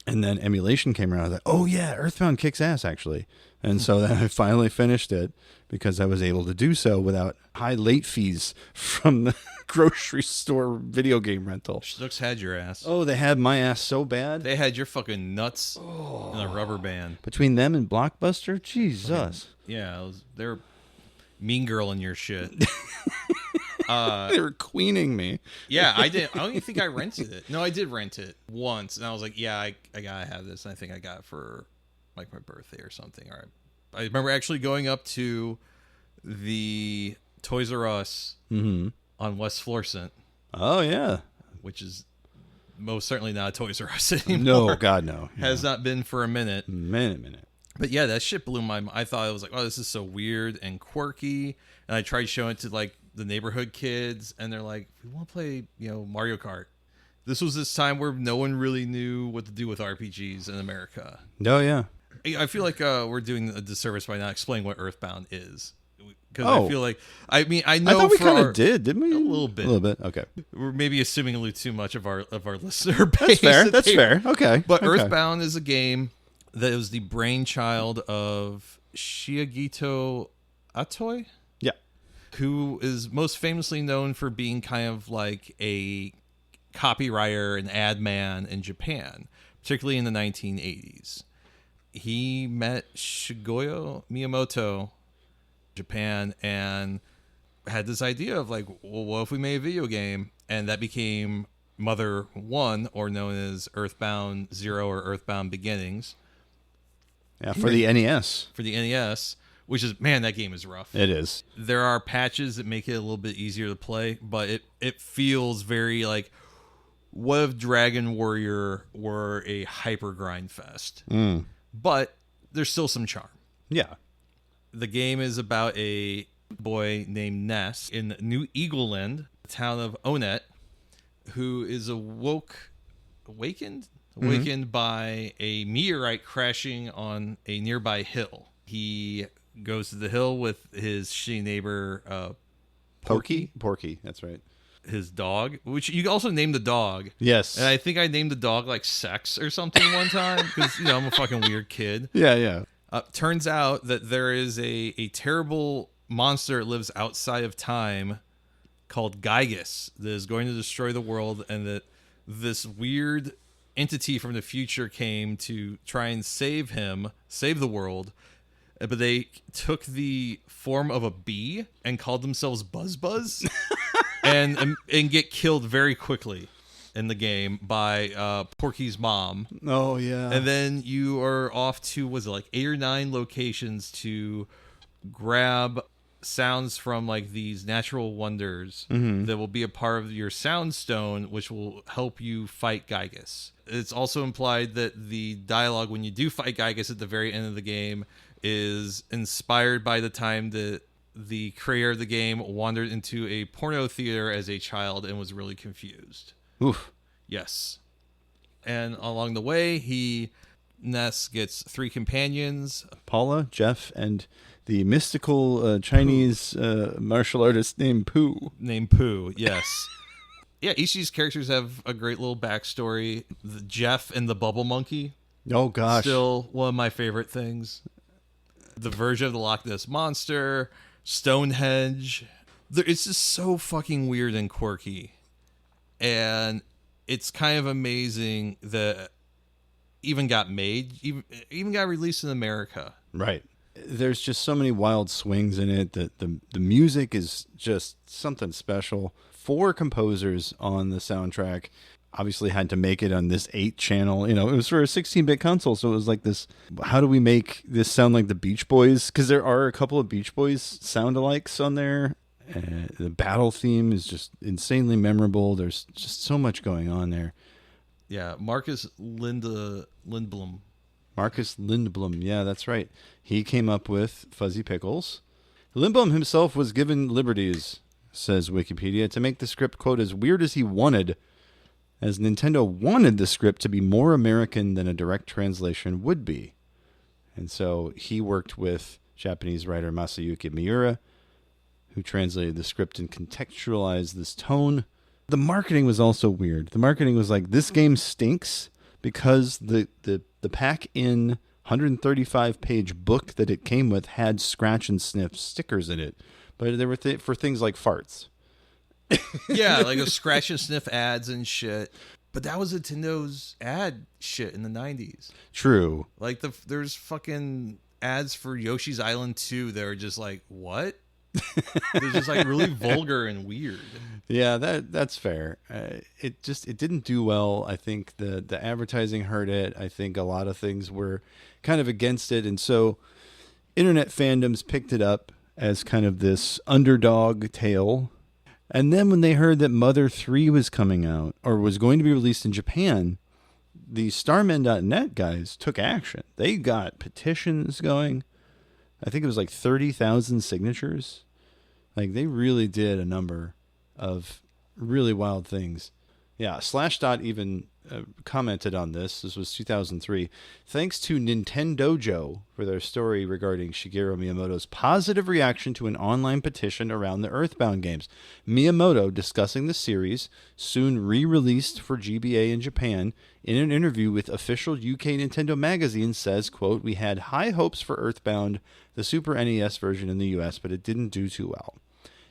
And then emulation came around. I was like, oh yeah, Earthbound kicks ass, actually. And so then I finally finished it because I was able to do so without high late fees from the grocery store video game rental. Schnooks had your ass. Oh, they had my ass so bad. They had your fucking nuts in a rubber band. Between them and Blockbuster, Jesus. Yeah, they're mean girl in your shit. They were queening me. Yeah, I did. I don't even think I rented it. No, I did rent it once, and I was like, yeah, I gotta have this. And I think I got it for like my birthday or something. All right. I remember actually going up to the Toys R Us on West Florissant. Oh, yeah. Which is most certainly not a Toys R Us anymore. No, God, no. Has not been for a minute. Minute. But yeah, that shit blew my mind. I thought it was like, oh, this is so weird and quirky. And I tried showing it to like the neighborhood kids, and they're like, we want to play, Mario Kart. This was this time where no one really knew what to do with RPGs in America. Oh, yeah. I feel like we're doing a disservice by not explaining what Earthbound is. Because I feel like, I know I thought we kind of did, didn't we? A little bit. A little bit, okay. We're maybe assuming a little too much of our listener base. That's fair. Okay. But okay. Earthbound is a game that was the brainchild of Shigeto Atoi. Yeah. Who is most famously known for being kind of like a copywriter and ad man in Japan, particularly in the 1980s. He met Shigeru Miyamoto, Japan, and had this idea of like, well, what if we made a video game? And that became Mother 1, or known as Earthbound 0 or Earthbound Beginnings. Yeah, for the NES. For the NES, which is, man, that game is rough. It is. There are patches that make it a little bit easier to play, but it feels very like, what if Dragon Warrior were a hyper grind fest? But there's still some charm. Yeah. The game is about a boy named Ness in New Eagleland, the town of Onet, who is awakened by a meteorite crashing on a nearby hill. He goes to the hill with his shitty neighbor, Porky, that's right. his dog, which you also named the dog. Yes. And I think I named the dog like Sex or something one time because, I'm a fucking weird kid. Yeah. Turns out that there is a terrible monster that lives outside of time called Gygus that is going to destroy the world, and that this weird entity from the future came to try and save the world, but they took the form of a bee and called themselves Buzz and get killed very quickly in the game by Porky's mom. Oh, yeah. And then you are off to, was it like 8 or 9 locations to grab sounds from like these natural wonders that will be a part of your sound stone, which will help you fight Gygus. It's also implied that the dialogue when you do fight Gygus at the very end of the game is inspired by the time that the creator of the game wandered into a porno theater as a child and was really confused. Oof. Yes. And along the way, Ness gets 3 companions. Paula, Jeff, and the mystical Chinese martial artist named Pooh. Yes. Yeah, each of these characters have a great little backstory. Jeff and the Bubble Monkey. Oh, gosh. Still one of my favorite things. The version of the Loch Ness Monster, Stonehenge. It's just so fucking weird and quirky. And it's kind of amazing that even got made, even got released in America. Right. There's just so many wild swings in it. The music is just something special. 4 composers on the soundtrack obviously had to make it on this 8-channel. It was for a 16-bit console, so it was like this, how do we make this sound like the Beach Boys? Because there are a couple of Beach Boys sound-alikes on there. The battle theme is just insanely memorable. There's just so much going on there. Yeah, Marcus Lindblom. Marcus Lindblom, yeah, that's right. He came up with Fuzzy Pickles. Lindblom himself was given liberties, says Wikipedia, to make the script, quote, as weird as he wanted, as Nintendo wanted the script to be more American than a direct translation would be. And so he worked with Japanese writer Masayuki Miura, who translated the script and contextualized this tone. The marketing was also weird. The marketing was like, this game stinks because the pack-in 135-page book that it came with had scratch and sniff stickers in it. But they were for things like farts. Yeah, like a scratch and sniff ads and shit. But that was Nintendo's ad shit in the 90s. True. Like there's fucking ads for Yoshi's Island 2 that are just like, what? They're just like really vulgar and weird. Yeah, that's fair. It didn't do well. I think the advertising hurt it. I think a lot of things were kind of against it, and so internet fandoms picked it up as kind of this underdog tale. And then when they heard that Mother 3 was coming out or was going to be released in Japan, the Starmen.net guys took action. They got petitions going. I think it was like 30,000 signatures. Like, they really did a number of really wild things. Yeah, Slashdot even commented on this. This was 2003. Thanks to Nintendojo for their story regarding Shigeru Miyamoto's positive reaction to an online petition around the Earthbound games. Miyamoto, discussing the series, soon re-released for GBA in Japan, in an interview with official UK Nintendo magazine, says, quote, "We had high hopes for Earthbound, the Super NES version in the US, but it didn't do too well.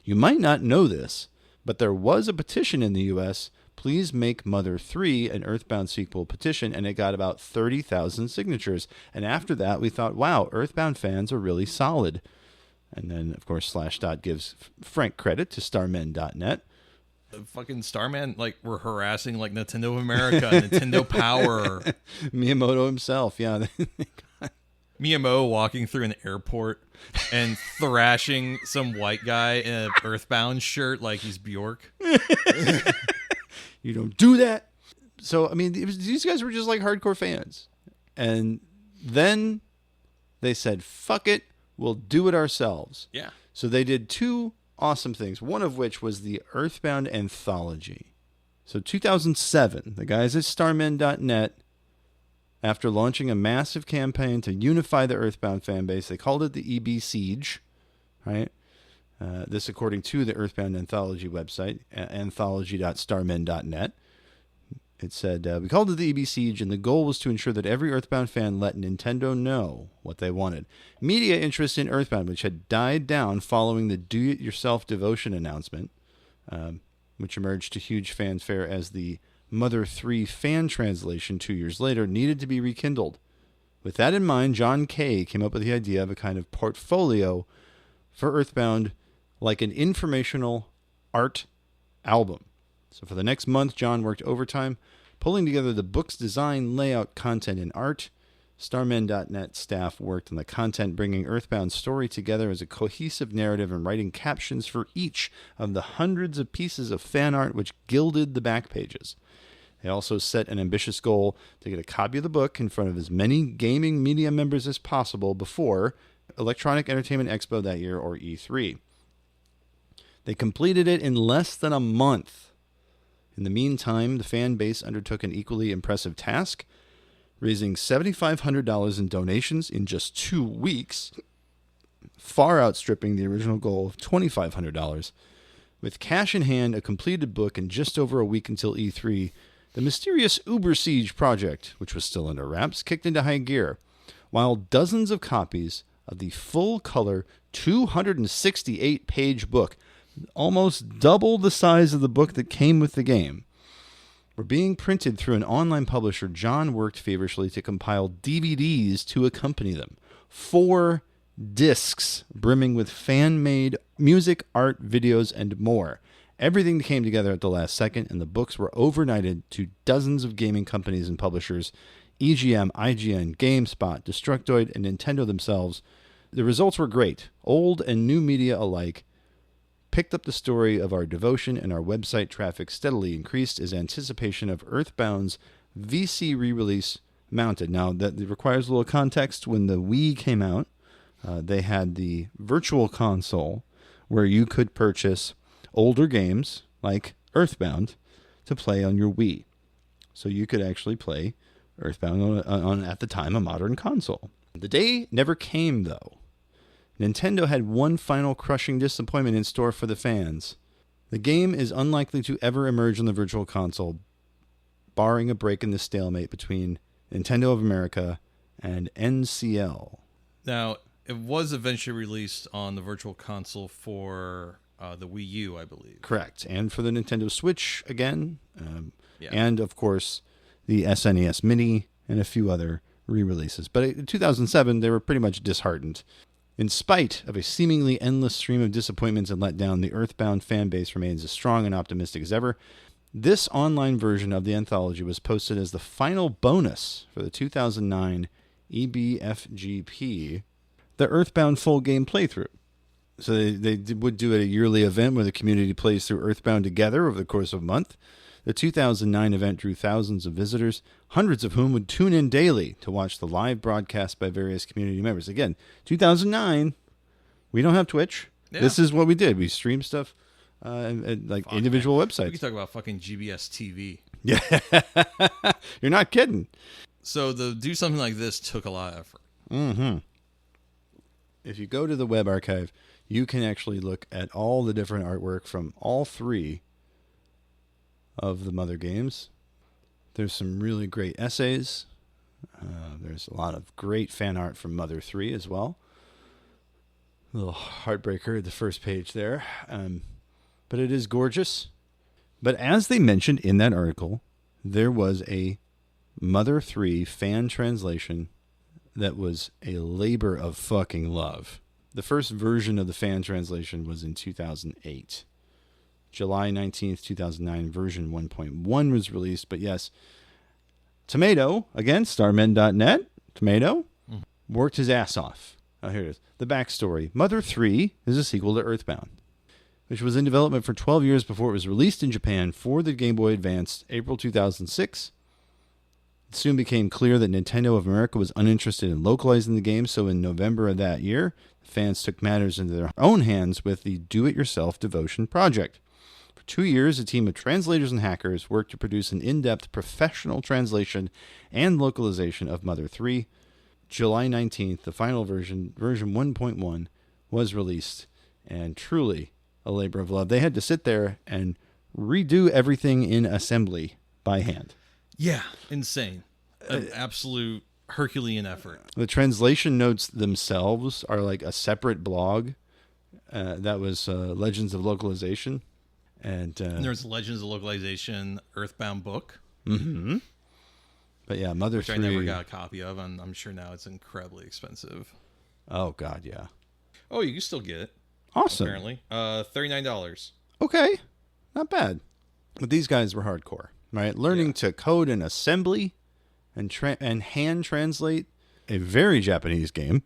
You might not know this, but there was a petition in the US, please make Mother 3 an Earthbound sequel petition, and it got about 30,000 signatures. And after that, we thought, wow, Earthbound fans are really solid." And then, of course, Slashdot gives frank credit to Starmen.net. Fucking Starman, like, were harassing, like, Nintendo of America, Nintendo Power. Miyamoto himself, yeah. Miyamoto walking through an airport and thrashing some white guy in an Earthbound shirt like he's Bjork. You don't do that. So, I mean, these guys were just like hardcore fans. And then they said, fuck it, we'll do it ourselves. Yeah. So they did two awesome things, one of which was the Earthbound Anthology. So 2007, the guys at starmen.net, after launching a massive campaign to unify the Earthbound fan base, they called it the EB Siege, right? This according to the Earthbound Anthology website, anthology.starmen.net. It said, we called it the EB Siege, and the goal was to ensure that every Earthbound fan let Nintendo know what they wanted. Media interest in Earthbound, which had died down following the do-it-yourself devotion announcement, which emerged to huge fanfare as the Mother 3 fan translation 2 years later, needed to be rekindled. With that in mind, John Kay came up with the idea of a kind of portfolio for Earthbound, like an informational art album. So for the next month, John worked overtime, pulling together the book's design, layout, content, and art. Starmen.net staff worked on the content, bringing Earthbound's story together as a cohesive narrative and writing captions for each of the hundreds of pieces of fan art which gilded the back pages. They also set an ambitious goal to get a copy of the book in front of as many gaming media members as possible before Electronic Entertainment Expo that year, or E3. They completed it in less than a month. In the meantime, the fan base undertook an equally impressive task, raising $7,500 in donations in just 2 weeks, far outstripping the original goal of $2,500. With cash in hand, a completed book, and just over a week until E3, the mysterious Uber Siege project, which was still under wraps, kicked into high gear, while dozens of copies of the full-color 268-page book, almost double the size of the book that came with the game, were being printed through an online publisher. John worked feverishly to compile DVDs to accompany them. 4 discs brimming with fan-made music, art, videos, and more. Everything came together at the last second, and the books were overnighted to dozens of gaming companies and publishers, EGM, IGN, GameSpot, Destructoid, and Nintendo themselves. The results were great. Old and new media alike picked up the story of our devotion, and our website traffic steadily increased as anticipation of Earthbound's VC re-release mounted. Now, that requires a little context. When the Wii came out, they had the virtual console where you could purchase older games like Earthbound to play on your Wii. So you could actually play Earthbound on at the time, a modern console. The day never came, though. Nintendo had one final crushing disappointment in store for the fans. The game is unlikely to ever emerge on the Virtual Console, barring a break in the stalemate between Nintendo of America and NCL. Now, it was eventually released on the Virtual Console for the Wii U, I believe. Correct. And for the Nintendo Switch again. Yeah. And, of course, the SNES Mini and a few other re-releases. But in 2007, they were pretty much disheartened. In spite of a seemingly endless stream of disappointments and letdown, the Earthbound fan base remains as strong and optimistic as ever. This online version of the anthology was posted as the final bonus for the 2009 EBFGP, the Earthbound full game playthrough. So they would do a yearly event where the community plays through Earthbound together over the course of a month. The 2009 event drew thousands of visitors, hundreds of whom would tune in daily to watch the live broadcast by various community members. Again, 2009, we don't have Twitch. Yeah. This is what we did. We streamed stuff like individual websites. We can talk about fucking GBS TV. Yeah. You're not kidding. So to do something like this took a lot of effort. Mm-hmm. If you go to the web archive, you can actually look at all the different artwork from all 3 of the Mother games. There's some really great essays. There's a lot of great fan art from Mother 3 as well. A little heartbreaker at the first page there. But it is gorgeous. But as they mentioned in that article, there was a Mother 3 fan translation that was a labor of fucking love. The first version of the fan translation was in 2008. July 19th, 2009, version 1.1 was released. But yes, Tomato, again, starmen.net, Tomato, worked his ass off. Oh, here it is. The backstory. Mother 3 is a sequel to Earthbound, which was in development for 12 years before it was released in Japan for the Game Boy Advance, April 2006. It soon became clear that Nintendo of America was uninterested in localizing the game, so in November of that year, fans took matters into their own hands with the Do-It-Yourself Devotion Project. For 2 years, a team of translators and hackers worked to produce an in-depth professional translation and localization of Mother 3. July 19th, the final version 1.1, was released, and truly a labor of love. They had to sit there and redo everything in assembly by hand. Yeah, insane. An absolute Herculean effort. The translation notes themselves are like a separate blog. That was Legends of Localization. And there's Legends of Localization Earthbound book. Mm-hmm. But yeah, Mother which 3. I never got a copy of, and I'm sure now it's incredibly expensive. Oh, God, yeah. Oh, you can still get it. Awesome. Apparently. $39. Okay. Not bad. But these guys were hardcore, right? Learning to code in assembly and hand translate a very Japanese game.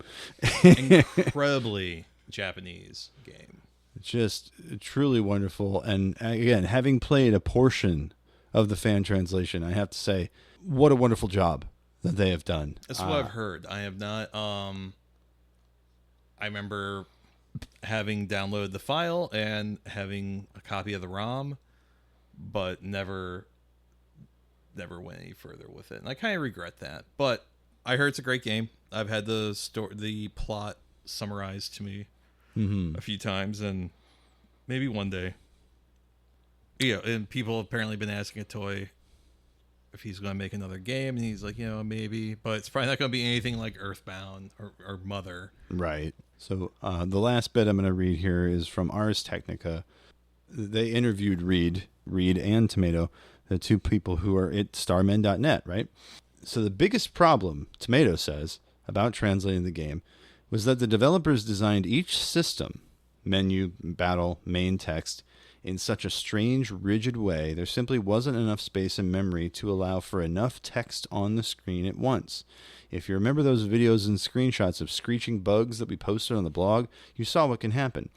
Incredibly Japanese game. Just truly wonderful. And again, having played a portion of the fan translation, I have to say, what a wonderful job that they have done. That's what I've heard. I have not. I remember having downloaded the file and having a copy of the ROM, but never went any further with it. And I kind of regret that. But I heard it's a great game. I've had the plot summarized to me a few times, and maybe one day. Yeah, and people have apparently been asking a toy if he's going to make another game, and he's like, maybe, but it's probably not going to be anything like Earthbound or Mother. Right. So the last bit I'm going to read here is from Ars Technica. They interviewed Reed and Tomato, the two people who are at starmen.net, right? So the biggest problem, Tomato says, about translating the game was that the developers designed each system, menu, battle, main text, in such a strange, rigid way, there simply wasn't enough space and memory to allow for enough text on the screen at once. If you remember those videos and screenshots of screeching bugs that we posted on the blog, you saw what can happen.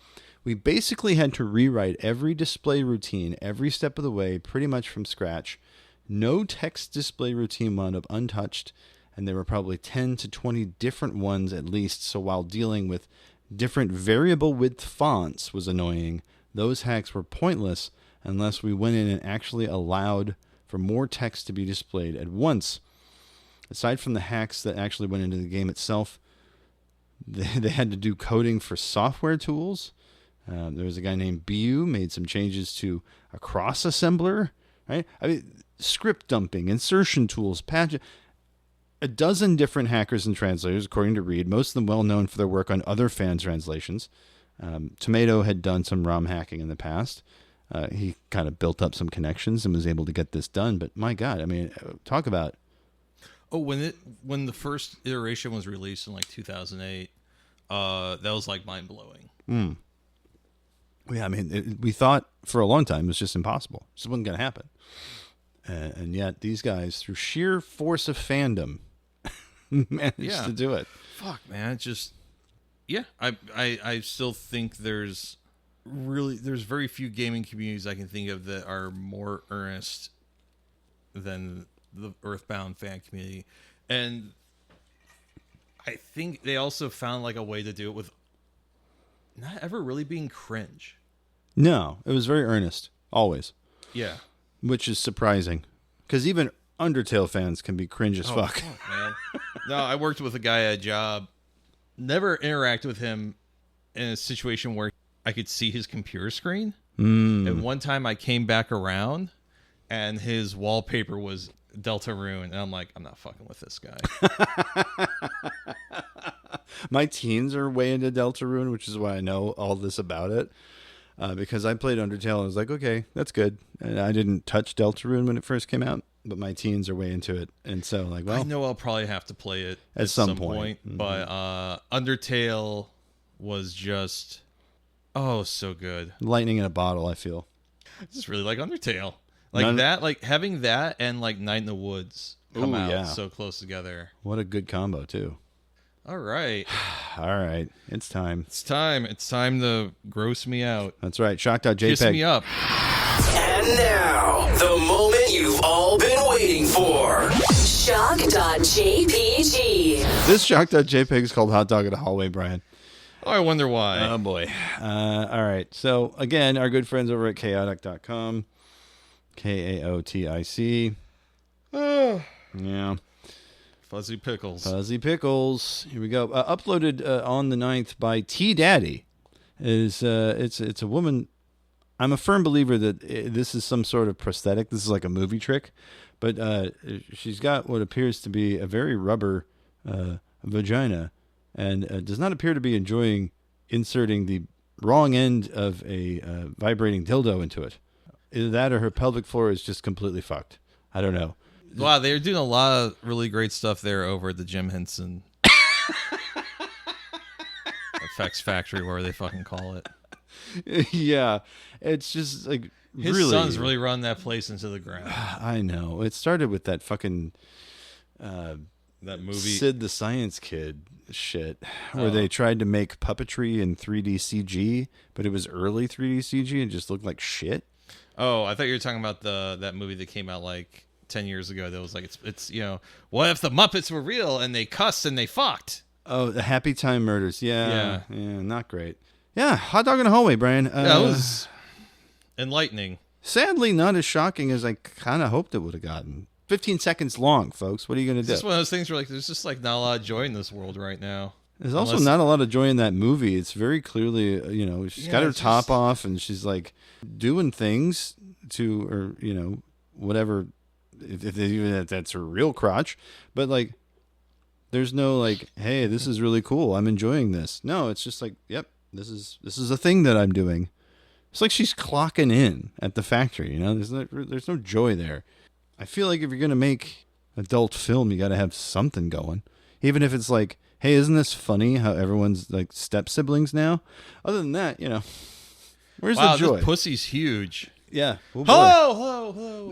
We basically had to rewrite every display routine every step of the way, pretty much from scratch. No text display routine wound up untouched, and there were probably 10 to 20 different ones at least, so while dealing with different variable width fonts was annoying, those hacks were pointless unless we went in and actually allowed for more text to be displayed at once. Aside from the hacks that actually went into the game itself, they had to do coding for software tools. There was a guy named Bu made some changes to a cross assembler, right? I mean, script dumping, insertion tools, patch. A dozen different hackers and translators, according to Reed, most of them well known for their work on other fan translations. Tomato had done some ROM hacking in the past. He kind of built up some connections and was able to get this done. But my God, I mean, talk about. Oh, when the first iteration was released in like 2008, that was like mind blowing. Yeah, I mean, we thought for a long time it was just impossible. It just wasn't going to happen. And yet these guys, through sheer force of fandom, managed to do it. Fuck, man, it's just. Yeah, I still think there's very few gaming communities I can think of that are more earnest than the Earthbound fan community. And I think they also found like a way to do it with not ever really being cringe. No, it was very earnest, always. Yeah. Which is surprising, because even Undertale fans can be cringe as fuck. Man. No, I worked with a guy at a job. Never interacted with him in a situation where I could see his computer screen. And one time I came back around and his wallpaper was Deltarune. And I'm like, I'm not fucking with this guy. My teens are way into Deltarune, which is why I know all this about it. Because I played Undertale and I was like, okay, that's good. And I didn't touch Deltarune when it first came out, but my teens are way into it. And so, like, well, I know I'll probably have to play it at some point. But Undertale was just, so good. Lightning in a bottle, I feel. I just really like Undertale. Like having that and like Night in the Woods come out so close together. What a good combo, too. All right. All right. It's time. It's time to gross me out. That's right. Shock.jpg. Kiss me up. And now, the moment you've all been waiting for. Shock.jpg. This shock.jpg is called Hot Dog at a Hallway, Brian. Oh, I wonder why. Oh, boy. All right. So, again, our good friends over at chaotic.com. Kaotic. Yeah. Fuzzy Pickles. Fuzzy Pickles. Here we go. Uploaded on the 9th by T Daddy. It's a woman. I'm a firm believer that this is some sort of prosthetic. This is like a movie trick. But she's got what appears to be a very rubber vagina and does not appear to be enjoying inserting the wrong end of a vibrating dildo into it. Either that or her pelvic floor is just completely fucked. I don't know. Wow, they're doing a lot of really great stuff there over at the Jim Henson Effects Factory, where they fucking call it. Yeah, it's just like His son's really run that place into the ground. I know. It started with that fucking That movie. Sid the Science Kid shit, where they tried to make puppetry in 3D CG, but it was early 3D CG and just looked like shit. Oh, I thought you were talking about that movie that came out like 10 years ago. That was like it's what if the Muppets were real and they cussed and they fucked? Oh, the Happy Time Murders. Yeah, not great. Yeah, Hot Dog in a Hallway, Brian. That was enlightening. Sadly, not as shocking as I kind of hoped it would have gotten. 15 seconds long, folks. What are you going to It's do? just one of those things where like there's just like not a lot of joy in this world right now. There's also not a lot of joy in that movie. It's very clearly, she's got her top off and she's like doing things to, or, whatever, if that's her real crotch. But like, there's no like, hey, this is really cool. I'm enjoying this. No, it's just like, yep, this is a thing that I'm doing. It's like she's clocking in at the factory. There's no joy there. I feel like if you're gonna make adult film, you got to have something going, even if it's like, hey, isn't this funny how everyone's like step siblings now? Other than that, where's the joy? This pussy's huge. Yeah. Oh, Hello.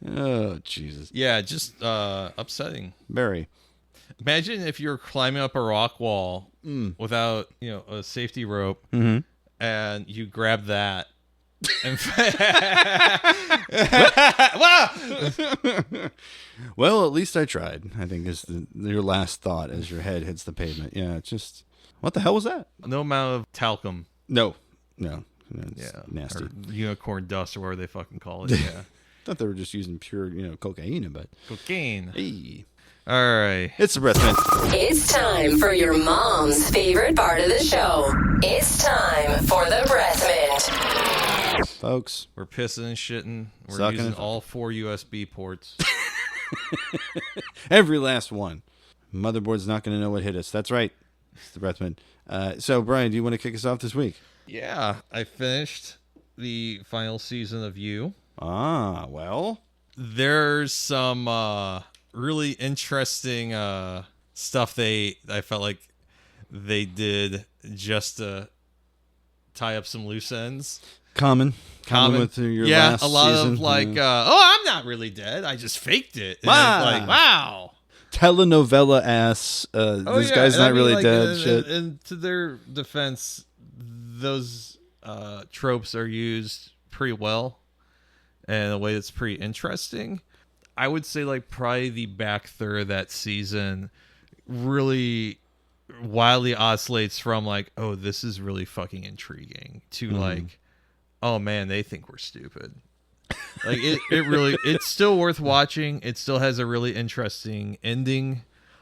Oh, Jesus. Yeah, just upsetting. Very. Imagine if you're climbing up a rock wall without, a safety rope, and you grab that. And Well, at least I tried, I think is your last thought as your head hits the pavement. Yeah, it's just, what the hell was that? No amount of talcum. No. It's nasty. Or unicorn dust or whatever they fucking call it. Yeah. Thought they were just using pure, cocaine, but Cocaine. hey. All right. It's the breath mint. It's time for your mom's favorite part of the show. It's time for the breath mint. Folks. We're pissing and shitting. We're Sucking using and all 4 USB ports. Every last one. Motherboard's not going to know what hit us. That's right. It's the breath mint. So, Brian, do you want to kick us off this week? Yeah. I finished the final season of You. Ah, well. There's some really interesting stuff I felt like they did just to tie up some loose ends. Common with your last a lot season. of like, I'm not really dead. I just faked it. And Wow. it's like, wow. Telenovela ass. This guy's not really dead. Shit. And to their defense, those tropes are used pretty well and in a way that's pretty interesting. I would say like probably the back third of that season really wildly oscillates from like, oh, this is really fucking intriguing to like, oh man, they think we're stupid. Like it really, it's still worth watching. It still has a really interesting ending.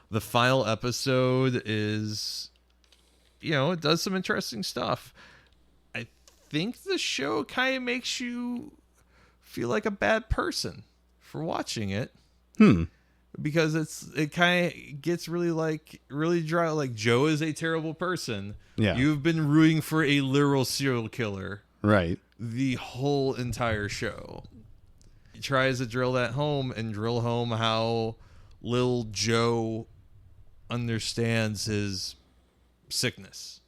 The final episode is, it does some interesting stuff. I think the show kind of makes you feel like a bad person for watching it. Because it kind of gets really dry. Like, Joe is a terrible person. Yeah. You've been rooting for a literal serial killer. Right. The whole entire show. He tries to drill that home and drill home how little Joe understands his sickness.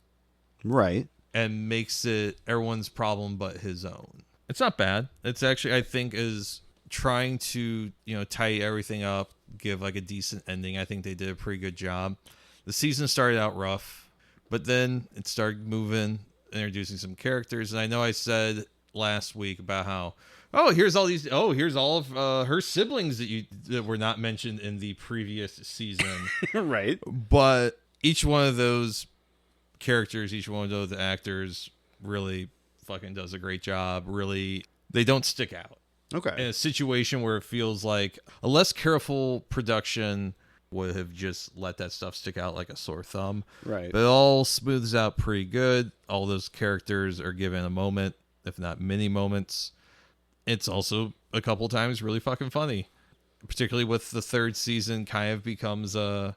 Right. And makes it everyone's problem but his own. It's not bad. It's actually, I think, is trying to, tidy everything up, give like a decent ending. I think they did a pretty good job. The season started out rough, but then it started moving, introducing some characters. And I know I said last week about how, here's all of her siblings that were not mentioned in the previous season. Right. But each one of those characters, each one of those actors really fucking does a great job. Really, they don't stick out. Okay. In a situation where it feels like a less careful production would have just let that stuff stick out like a sore thumb. Right. But it all smooths out pretty good. All those characters are given a moment, if not many moments. It's also a couple times really fucking funny. Particularly with the third season kind of becomes a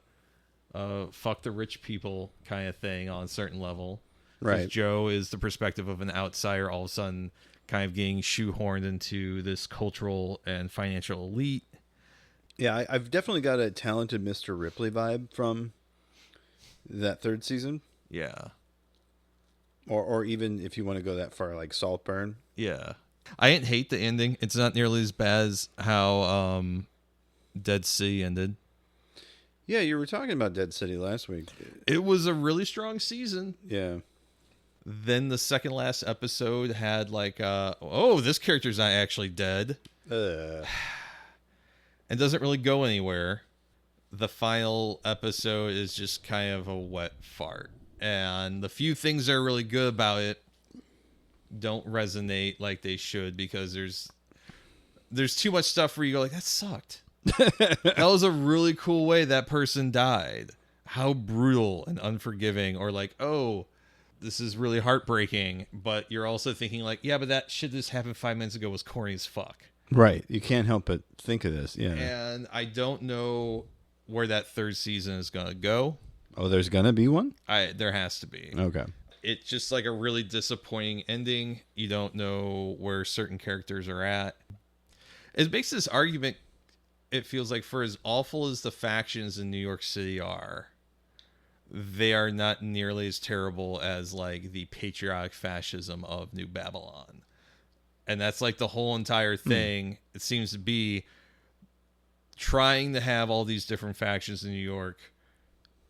fuck the rich people kind of thing on a certain level. Right. Joe is the perspective of an outsider all of a sudden kind of getting shoehorned into this cultural and financial elite. Yeah, I've definitely got a talented Mr. Ripley vibe from that third season. Yeah. Or even if you want to go that far, like Saltburn. Yeah. I didn't hate the ending. It's not nearly as bad as how Dead Sea ended. Yeah, you were talking about Dead City last week. It was a really strong season. Yeah. Then the second last episode had like, this character's not actually dead. And doesn't really go anywhere. The final episode is just kind of a wet fart. And the few things that are really good about it don't resonate like they should because there's too much stuff where you go like, that sucked. That was a really cool way that person died. How brutal and unforgiving. Or like, this is really heartbreaking. But you're also thinking like, yeah, but that shit just happened 5 minutes ago was corny as fuck. Right. You can't help but think of this. Yeah. And I don't know where that third season is going to go. Oh, there's going to be one? There has to be. Okay. It's just like a really disappointing ending. You don't know where certain characters are at. It makes this argument, it feels like, for as awful as the factions in New York City are, they are not nearly as terrible as like the patriotic fascism of New Babylon. And that's like the whole entire thing. It seems to be trying to have all these different factions in New York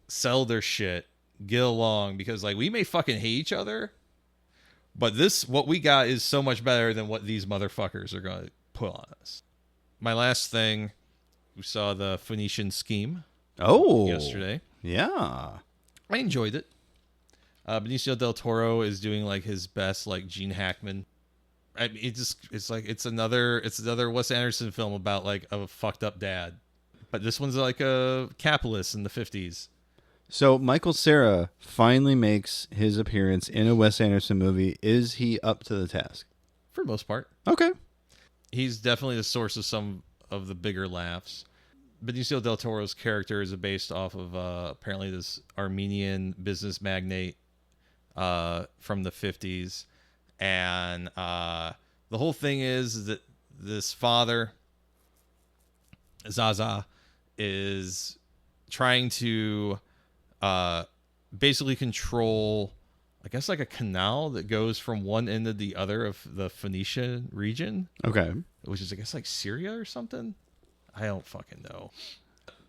sell their shit, get along, because like we may fucking hate each other, but what we got is so much better than what these motherfuckers are going to put on us. My last thing, we saw the Phoenician Scheme yesterday. Yeah. I enjoyed it. Benicio del Toro is doing like his best like Gene Hackman. I mean, it's another Wes Anderson film about like a fucked up dad, but this one's like a capitalist in the 50s. So Michael Cera finally makes his appearance in a Wes Anderson movie. Is he up to the task? For the most part. Okay. He's definitely the source of some of the bigger laughs. Benicio del Toro's character is based off of apparently this Armenian business magnate from the 50s. And the whole thing is that this father, Zaza, is trying to basically control, I guess, like a canal that goes from one end to the other of the Phoenician region. Okay. Which is, I guess, like Syria or something. I don't fucking know.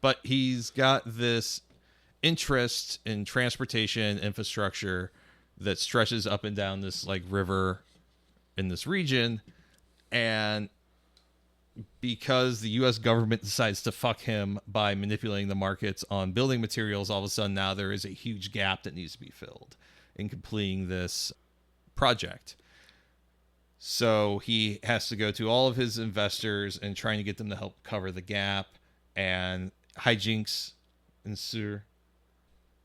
But he's got this interest in transportation infrastructure that stretches up and down this like river in this region. And because the U.S. government decides to fuck him by manipulating the markets on building materials, all of a sudden now there is a huge gap that needs to be filled in completing this project. So he has to go to all of his investors and trying to get them to help cover the gap, and hijinks ensue.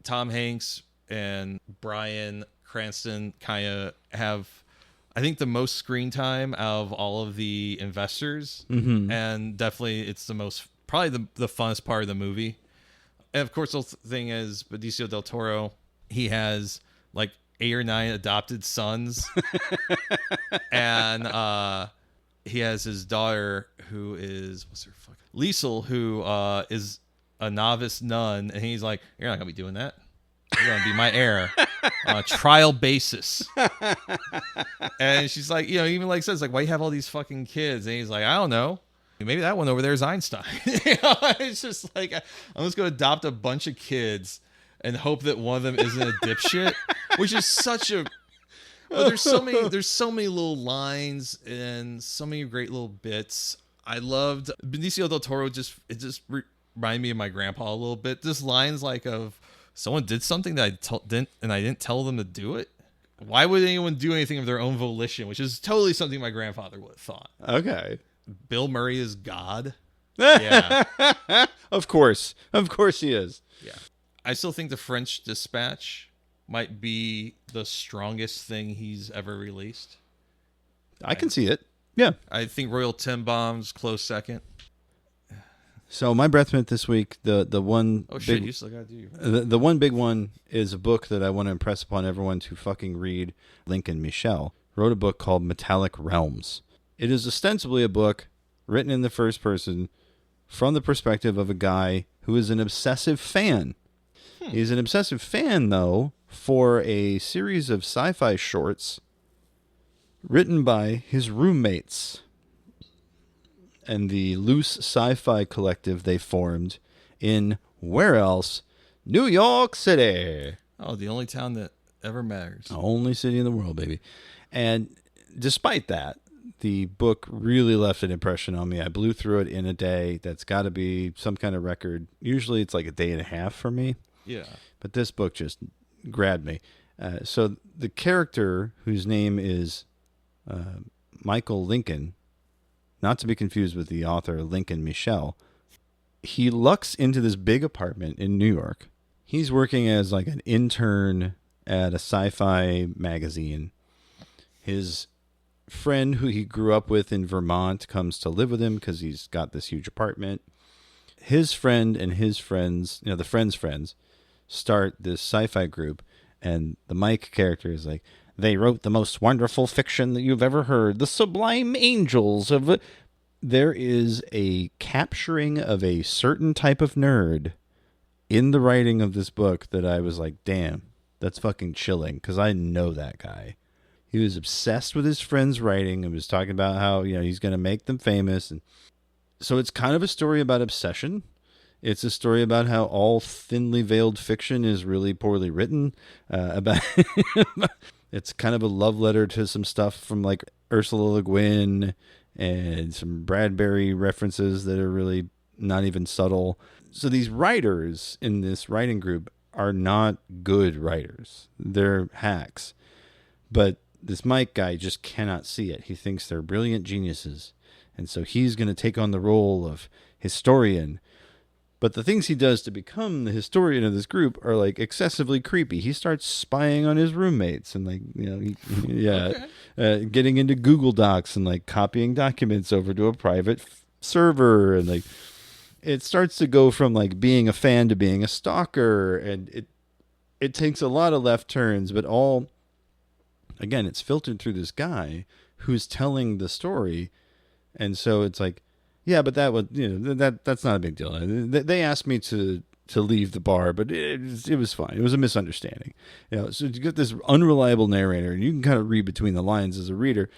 Tom Hanks and Bryan Cranston kind of have, I think, the most screen time out of all of the investors. Mm-hmm. And definitely it's probably the funnest part of the movie. And of course, the thing is, Benicio del Toro, he has like 8 or 9 adopted sons. And he has his daughter who is, what's her fuck? Liesel, who is a novice nun. And he's like, you're not going to be doing that. You're going to be my heir on a trial basis. And she's like, even like says like, why you have all these fucking kids? And he's like, I don't know. Maybe that one over there is Einstein. It's just like, I'm just going to adopt a bunch of kids and hope that one of them isn't a dipshit, which is such a But there's so many little lines and so many great little bits. I loved Benicio del Toro. Reminded me of my grandpa a little bit. Just lines like of someone did something that I didn't tell them to do it. Why would anyone do anything of their own volition? Which is totally something my grandfather would have thought. Okay. Bill Murray is God. Yeah. Of course he is. Yeah. I still think The French Dispatch might be the strongest thing he's ever released. I can see it. Yeah. I think Royal Tenenbaum's close second. So my breath mint this week, the one Oh big, shit, you still gotta do the one big one is a book that I want to impress upon everyone to fucking read. Lincoln Michel wrote a book called Metallic Realms. It is ostensibly a book written in the first person from the perspective of a guy who is an obsessive fan. He's an obsessive fan, though, for a series of sci-fi shorts written by his roommates and the loose sci-fi collective they formed in, where else? New York City. Oh, the only town that ever matters. Only city in the world, baby. And despite that, the book really left an impression on me. I blew through it in a day. That's got to be some kind of record. Usually it's like a day and a half for me. Yeah. But this book just grabbed me. So the character, whose name is Michael Lincoln, not to be confused with the author Lincoln Michel, he lucks into this big apartment in New York. He's working as like an intern at a sci-fi magazine. His friend who he grew up with in Vermont comes to live with him because he's got this huge apartment. His friend and his friends, the friend's friends, start this sci-fi group, and the Mike character is like, they wrote the most wonderful fiction that you've ever heard, the sublime angels of... There is a capturing of a certain type of nerd in the writing of this book that I was like, damn, that's fucking chilling, because I know that guy. He was obsessed with his friends' writing and was talking about how, he's going to make them famous. And so it's kind of a story about obsession. It's a story about how all thinly veiled fiction is really poorly written. It's kind of a love letter to some stuff from like Ursula Le Guin and some Bradbury references that are really not even subtle. So these writers in this writing group are not good writers. They're hacks. But this Mike guy just cannot see it. He thinks they're brilliant geniuses. And so he's going to take on the role of historian. But the things he does to become the historian of this group are like excessively creepy. He starts spying on his roommates and getting into Google Docs and like copying documents over to a private server. And like, it starts to go from like being a fan to being a stalker. And it takes a lot of left turns, but again, it's filtered through this guy who's telling the story. And so it's like, yeah, but that was, that's not a big deal. They asked me to leave the bar, but it was fine. It was a misunderstanding. So you get this unreliable narrator, and you can kind of read between the lines as a reader.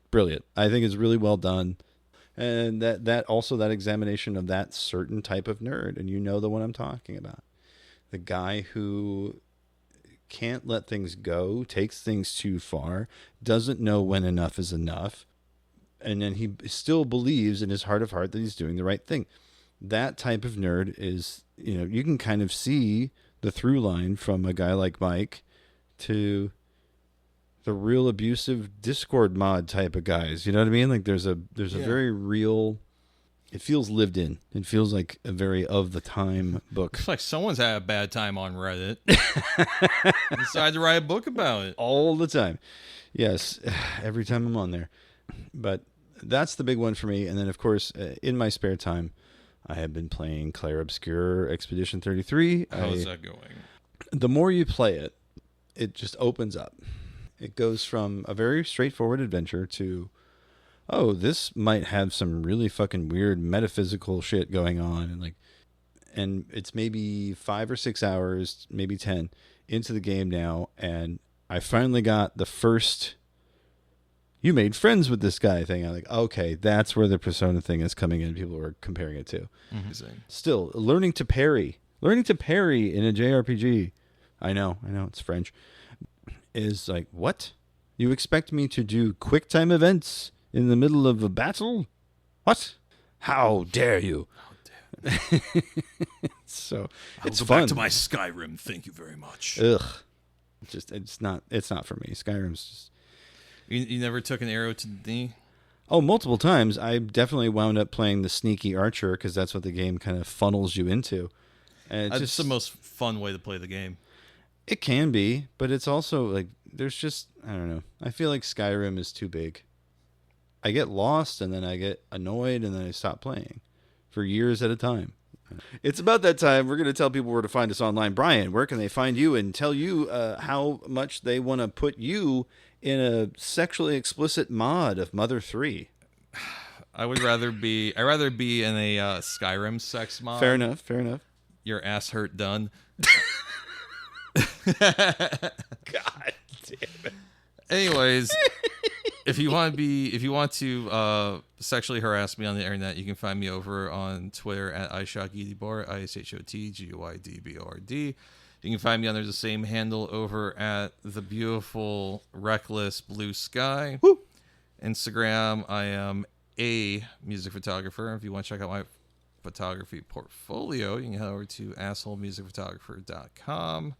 Brilliant. I think it's really well done. And that also that examination of that certain type of nerd, and the one I'm talking about. The guy who can't let things go, takes things too far, doesn't know when enough is enough. And then he still believes in his heart of heart that he's doing the right thing. That type of nerd is, you can kind of see the through line from a guy like Mike to the real abusive Discord mod type of guys. You know what I mean? Like there's a very real, it feels lived in. It feels like a very of the time book. It's like someone's had a bad time on Reddit. Decided to write a book about it. All the time. Yes. Every time I'm on there. But that's the big one for me. And then, of course, in my spare time, I have been playing Clair Obscur Expedition 33. How's that going? The more you play it, it just opens up. It goes from a very straightforward adventure to, oh, this might have some really fucking weird metaphysical shit going on. And it's maybe 5 or 6 hours, maybe 10 into the game now. And I finally got the first... You made friends with this guy thing. I'm like, okay, that's where the persona thing is coming in. People were comparing it to. Mm-hmm. Still, learning to parry in a JRPG. I know, it's French. Is like, what? You expect me to do QuickTime events in the middle of a battle? What? How dare you? So it's I'll go fun. back to my Skyrim. Thank you very much. Ugh. It's not for me. Skyrim's just... You never took an arrow to the knee? Oh, multiple times. I definitely wound up playing the sneaky archer because that's what the game kind of funnels you into. And That's just the most fun way to play the game. It can be, but it's also like there's just I don't know. I feel like Skyrim is too big. I get lost and then I get annoyed and then I stop playing for years at a time. It's about that time. We're going to tell people where to find us online. Brian, where can they find you and tell you how much they want to put you in a sexually explicit mod of Mother 3? I'd rather be in a Skyrim sex mod. Fair enough. Your ass hurt done. God damn it. Anyways, if you want to sexually harass me on the internet, you can find me over on Twitter at ishotgidibord, ishotgidbord. You can find me under the same handle over at the beautiful reckless blue sky. Woo. Instagram, I am a music photographer. If you want to check out my photography portfolio, you can head over to assholemusicphotographer.com.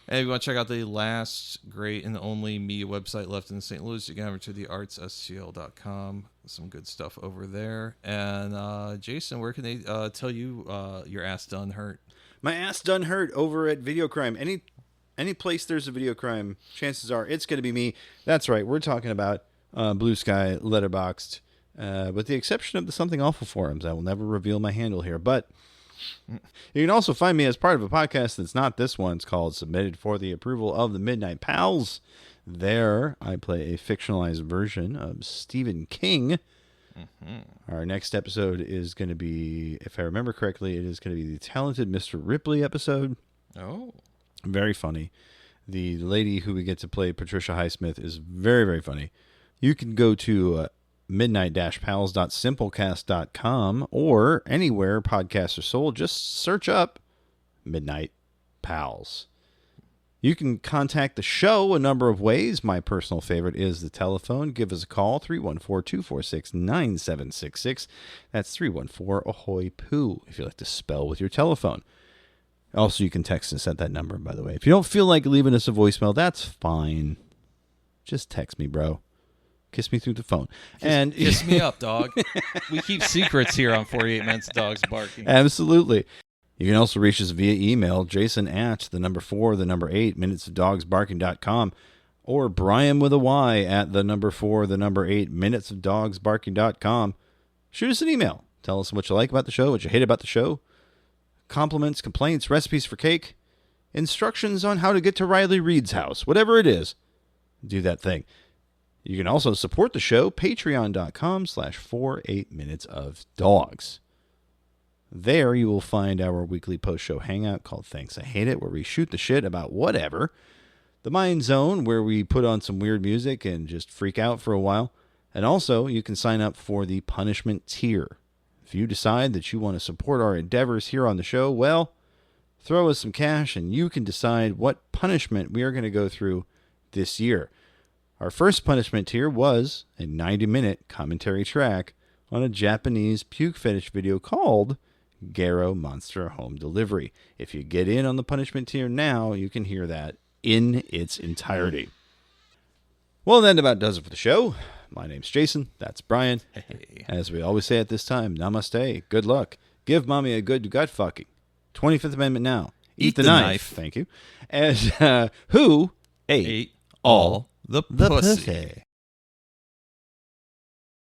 And if you want to check out the last great and only media website left in St. Louis, you can head over to theartsstl.com. Some good stuff over there. And Jason, where can they tell you your ass done hurt? My ass done hurt over at Video Crime. Any place there's a video crime, chances are it's going to be me. That's right. We're talking about Blue Sky, Letterboxd, with the exception of the Something Awful forums. I will never reveal my handle here, but you can also find me as part of a podcast that's not this one. It's called Submitted for the Approval of the Midnight Pals. There, I play a fictionalized version of Stephen King. Mm-hmm. Our next episode is going to be, if I remember correctly, it is going to be the Talented Mr. Ripley episode. Oh. Very funny. The lady who we get to play, Patricia Highsmith, is very, very funny. You can go to midnight-pals.simplecast.com or anywhere podcasts are sold. Just search up Midnight Pals. You can contact the show a number of ways. My personal favorite is the telephone. Give us a call, 314-246-9766. That's 314-AHOY POO if you like to spell with your telephone. Also, you can text us at that number, by the way. If you don't feel like leaving us a voicemail, that's fine. Just text me, bro. Kiss me through the phone. Kiss me up, dog. We keep secrets here on 48 Minutes Dogs Barking. Absolutely. You can also reach us via email, Jason at 8 minutesofdogsbarking.com, or Brian with a Y at 8 minutesofdogsbarking.com. Shoot us an email. Tell us what you like about the show, what you hate about the show. Compliments, complaints, recipes for cake, instructions on how to get to Riley Reed's house, whatever it is. Do that thing. You can also support the show, patreon.com/48minutesofdogs. There you will find our weekly post-show hangout called Thanks I Hate It, where we shoot the shit about whatever. The Mind Zone, where we put on some weird music and just freak out for a while. And also, you can sign up for the punishment tier. If you decide that you want to support our endeavors here on the show, well, throw us some cash and you can decide what punishment we are going to go through this year. Our first punishment tier was a 90-minute commentary track on a Japanese puke fetish video called Garo Monster Home Delivery. If you get in on the punishment tier now, you can hear that in its entirety. Well, that about does it for the show. My name's Jason. That's Brian. Hey. As we always say at this time, namaste. Good luck. Give mommy a good gut fucking. 25th Amendment now. Eat the knife. Thank you. And who ate all the pussy.